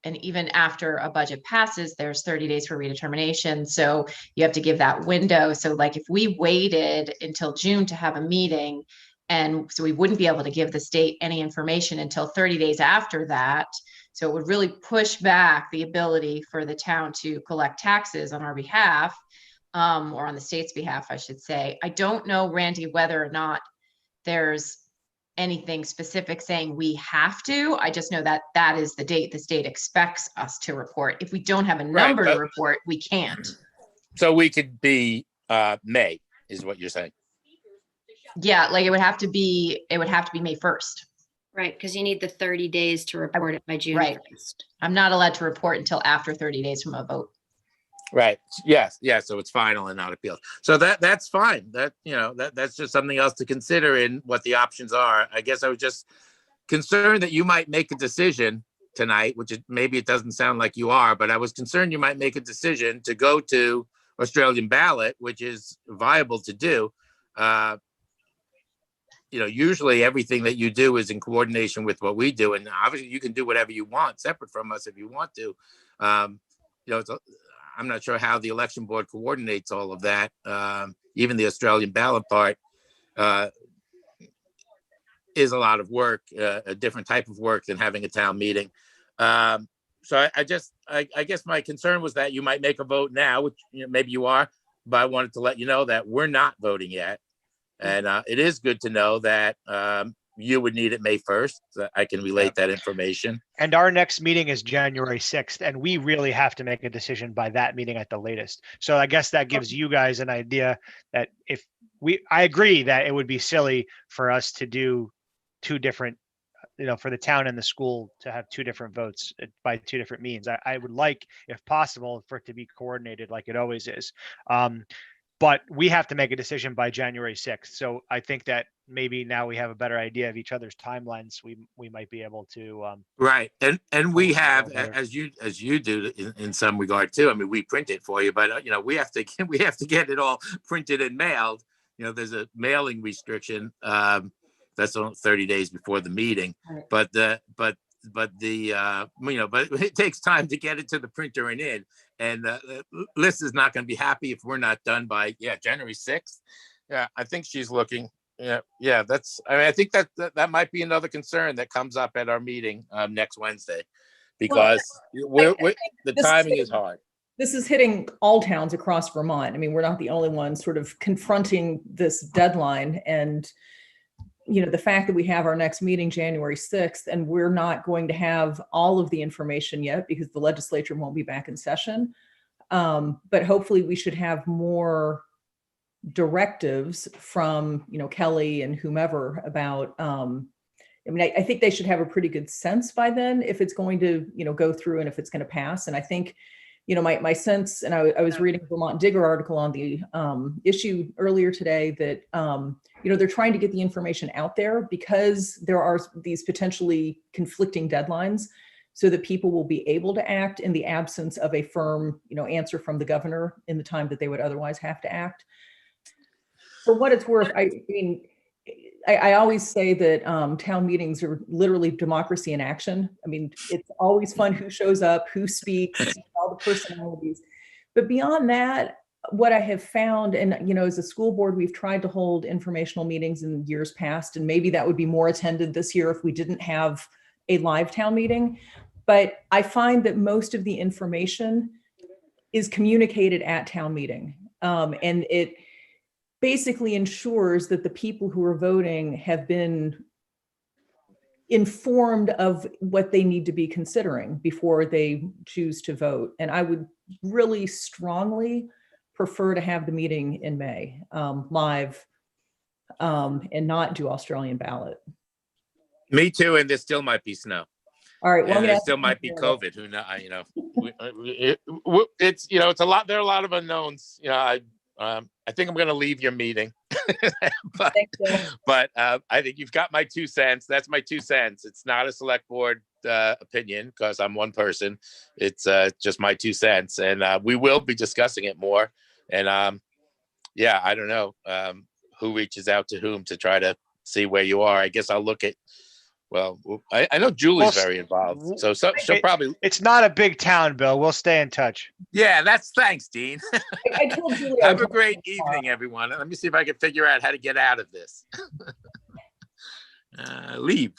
and even after a budget passes, there's 30 days for redetermination. So you have to give that window. So like if we waited until June to have a meeting, and so we wouldn't be able to give the state any information until 30 days after that. So it would really push back the ability for the town to collect taxes on our behalf, or on the state's behalf, I should say. I don't know, Randy, whether or not there's anything specific saying we have to. I just know that that is the date the state expects us to report. If we don't have a number to report, we can't.
So we could be May, is what you're saying.
Yeah, like it would have to be May 1st.
Right, because you need the 30 days to report it by June 1st.
I'm not allowed to report until after 30 days from a vote.
Right. Yes. Yeah. So it's final and not appealed. So that's fine. That's just something else to consider in what the options are. I guess I was just concerned that you might make a decision tonight, which maybe it doesn't sound like you are, but I was concerned you might make a decision to go to Australian ballot, which is viable to do. Usually everything that you do is in coordination with what we do. And obviously you can do whatever you want separate from us if you want to. I'm not sure how the election board coordinates all of that. Even the Australian ballot part is a lot of work, a different type of work than having a town meeting. So I guess my concern was that you might make a vote now, which maybe you are, but I wanted to let you know that we're not voting yet. And it is good to know that you would need it May 1st. So I can relate that information.
And our next meeting is January 6th, and we really have to make a decision by that meeting at the latest. So I guess that gives you guys an idea that I agree that it would be silly for us to do two different, for the town and the school to have two different votes by two different means. I would like, if possible, for it to be coordinated like it always is. But we have to make a decision by January 6th. So I think that maybe now we have a better idea of each other's timelines. We might be able to.
Right. And we have, as you do in some regard too. I mean, we print it for you, but we have to get it all printed and mailed. There's a mailing restriction. That's on 30 days before the meeting, right. But it takes time to get it to the printer and in. And Liz is not going to be happy if we're not done by January 6th. Yeah, I think she's looking. Yeah. I think that might be another concern that comes up at our meeting next Wednesday, because the timing is hard.
This is hitting all towns across Vermont. I mean, we're not the only ones sort of confronting this deadline, and the fact that we have our next meeting January 6th, and we're not going to have all of the information yet because the legislature won't be back in session. But hopefully we should have more directives from, Kelly and whomever about, I think they should have a pretty good sense by then if it's going to, go through and if it's going to pass. And I think, my sense, and I was reading a Vermont Digger article on the issue earlier today that, they're trying to get the information out there because there are these potentially conflicting deadlines so that people will be able to act in the absence of a firm, answer from the governor in the time that they would otherwise have to act. For what it's worth, I always say that town meetings are literally democracy in action. It's always fun who shows up, who speaks, all the personalities. But beyond that, what I have found, and as a school board, we've tried to hold informational meetings in years past, and maybe that would be more attended this year if we didn't have a live town meeting. But I find that most of the information is communicated at town meeting. And it basically ensures that the people who are voting have been informed of what they need to be considering before they choose to vote. And I would really strongly prefer to have the meeting in May live and not do Australian ballot.
Me too, and there still might be snow.
All right. Well,
And there still might be COVID. Who knows? It's it's a lot. There are a lot of unknowns. I think I'm going to leave your meeting, but I think you've got my 2 cents. That's my 2 cents. It's not a select board opinion because I'm one person. It's just my 2 cents, and we will be discussing it more. And I don't know who reaches out to whom to try to see where you are. I guess I'll look at. Well, I know Julie's very involved, so she'll probably.
It's not a big town, Bill. We'll stay in touch.
Yeah, thanks, Dean.
I told Julie.
Have a great evening, everyone. Let me see if I can figure out how to get out of this. Leave.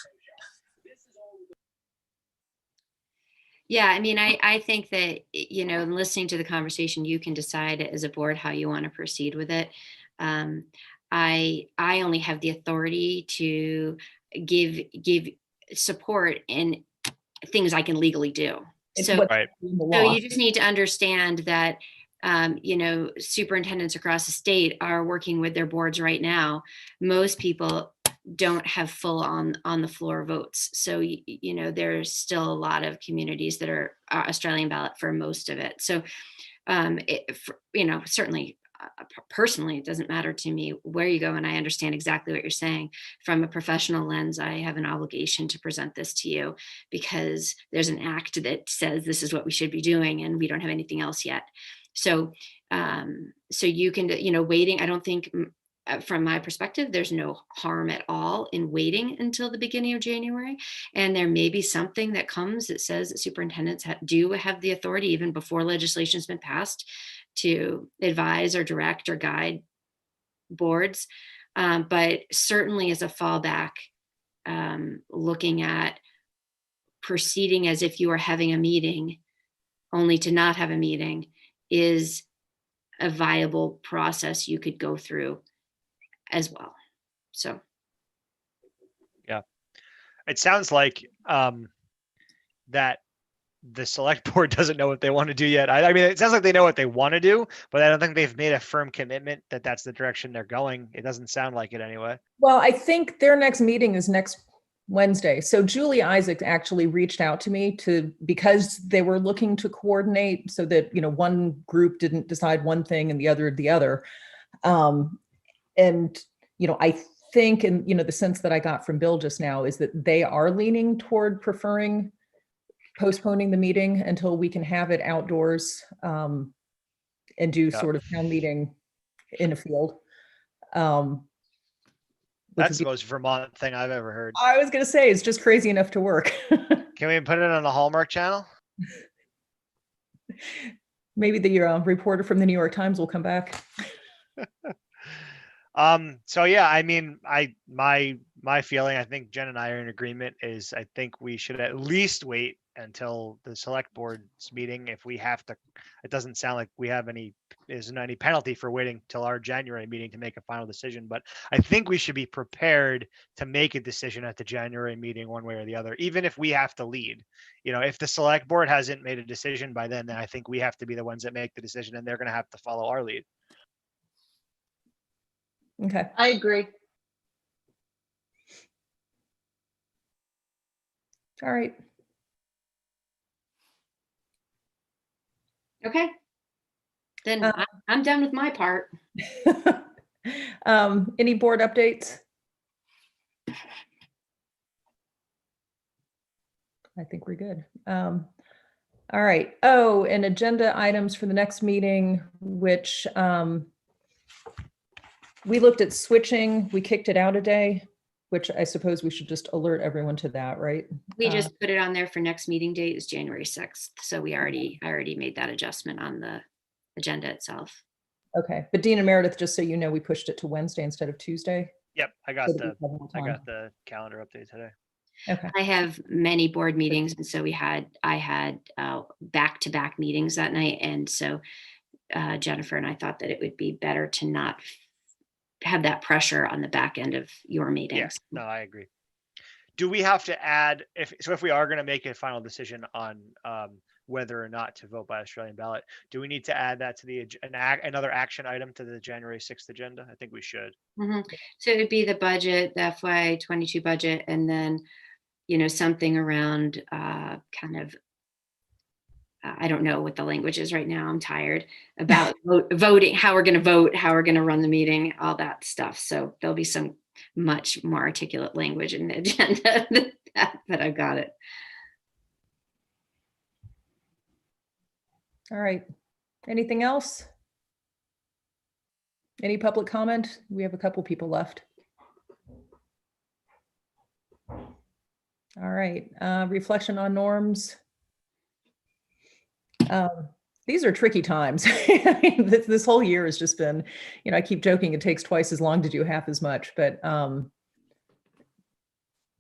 Yeah, I think that, in listening to the conversation, you can decide as a board how you want to proceed with it. I only have the authority to give support in things I can legally do. So you just need to understand that, superintendents across the state are working with their boards right now. Most people don't have full on the floor votes. So, there's still a lot of communities that are Australian ballot for most of it. So, certainly personally, it doesn't matter to me where you go. And I understand exactly what you're saying. From a professional lens, I have an obligation to present this to you because there's an act that says this is what we should be doing and we don't have anything else yet. So, you can, waiting, I don't think from my perspective, there's no harm at all in waiting until the beginning of January. And there may be something that comes that says that superintendents do have the authority, even before legislation's been passed, to advise or direct or guide boards. But certainly as a fallback, looking at proceeding as if you are having a meeting, only to not have a meeting, is a viable process you could go through as well. So.
Yeah, it sounds like that the select board doesn't know what they want to do yet. I mean, it sounds like they know what they want to do, but I don't think they've made a firm commitment that that's the direction they're going. It doesn't sound like it anyway.
Well, I think their next meeting is next Wednesday. So Julie Isaac actually reached out to me because they were looking to coordinate so that, one group didn't decide one thing and the other. And, I think, and, the sense that I got from Bill just now is that they are leaning toward preferring postponing the meeting until we can have it outdoors and do sort of town meeting in a field.
That's the most Vermont thing I've ever heard.
I was going to say, it's just crazy enough to work.
Can we put it on the Hallmark Channel?
Maybe the reporter from the New York Times will come back.
So yeah, I mean, my feeling, I think Jen and I are in agreement, is I think we should at least wait until the select board's meeting. If we have to, it doesn't sound like we have isn't any penalty for waiting till our January meeting to make a final decision. But I think we should be prepared to make a decision at the January meeting one way or the other, even if we have to lead. If the select board hasn't made a decision by then I think we have to be the ones that make the decision, and they're going to have to follow our lead.
Okay.
I agree.
All right.
Okay. Then
Uh,
I'm done with my part.
Any board updates? I think we're good. All right. Oh, and agenda items for the next meeting, which we looked at switching. We kicked it out a day, which I suppose we should just alert everyone to that, right?
We just put it on there for next meeting date is January 6th. So I already made that adjustment on the agenda itself.
Okay. But Dean and Meredith, just so you know, we pushed it to Wednesday instead of Tuesday.
Yep, I got
so that we have more
I
time.
got the calendar update today.
Okay.
I have many board meetings, and so I had back-to-back meetings that night, and so Jennifer and I thought that it would be better to not have that pressure on the back end of your meetings.
Yes, no, I agree. Do we have to add, if we are going to make a final decision on whether or not to vote by Australian ballot, do we need to add that to another action item to the January 6th agenda? I think we should.
Mm-hmm. So it would be the budget, the FY22 budget, and then, something around kind of, I don't know what the language is right now. I'm tired about voting, how we're going to vote, how we're going to run the meeting, all that stuff. So there'll be some much more articulate language in the agenda than that, but I've got it.
All right. Anything else? Any public comment? We have a couple people left. All right. Reflection on norms. These are tricky times. I mean, this whole year has just been, I keep joking it takes twice as long to do half as much, but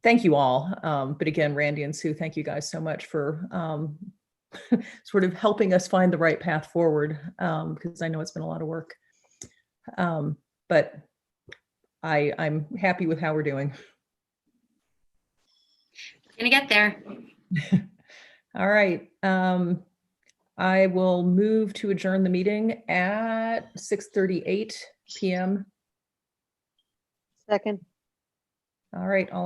thank you all. But again, Randy and Sue, thank you guys so much for sort of helping us find the right path forward, because I know it's been a lot of work. But I'm happy with how we're doing.
Gonna get there.
All right. I will move to adjourn the meeting at 6:38 p.m.
Second.
All right. All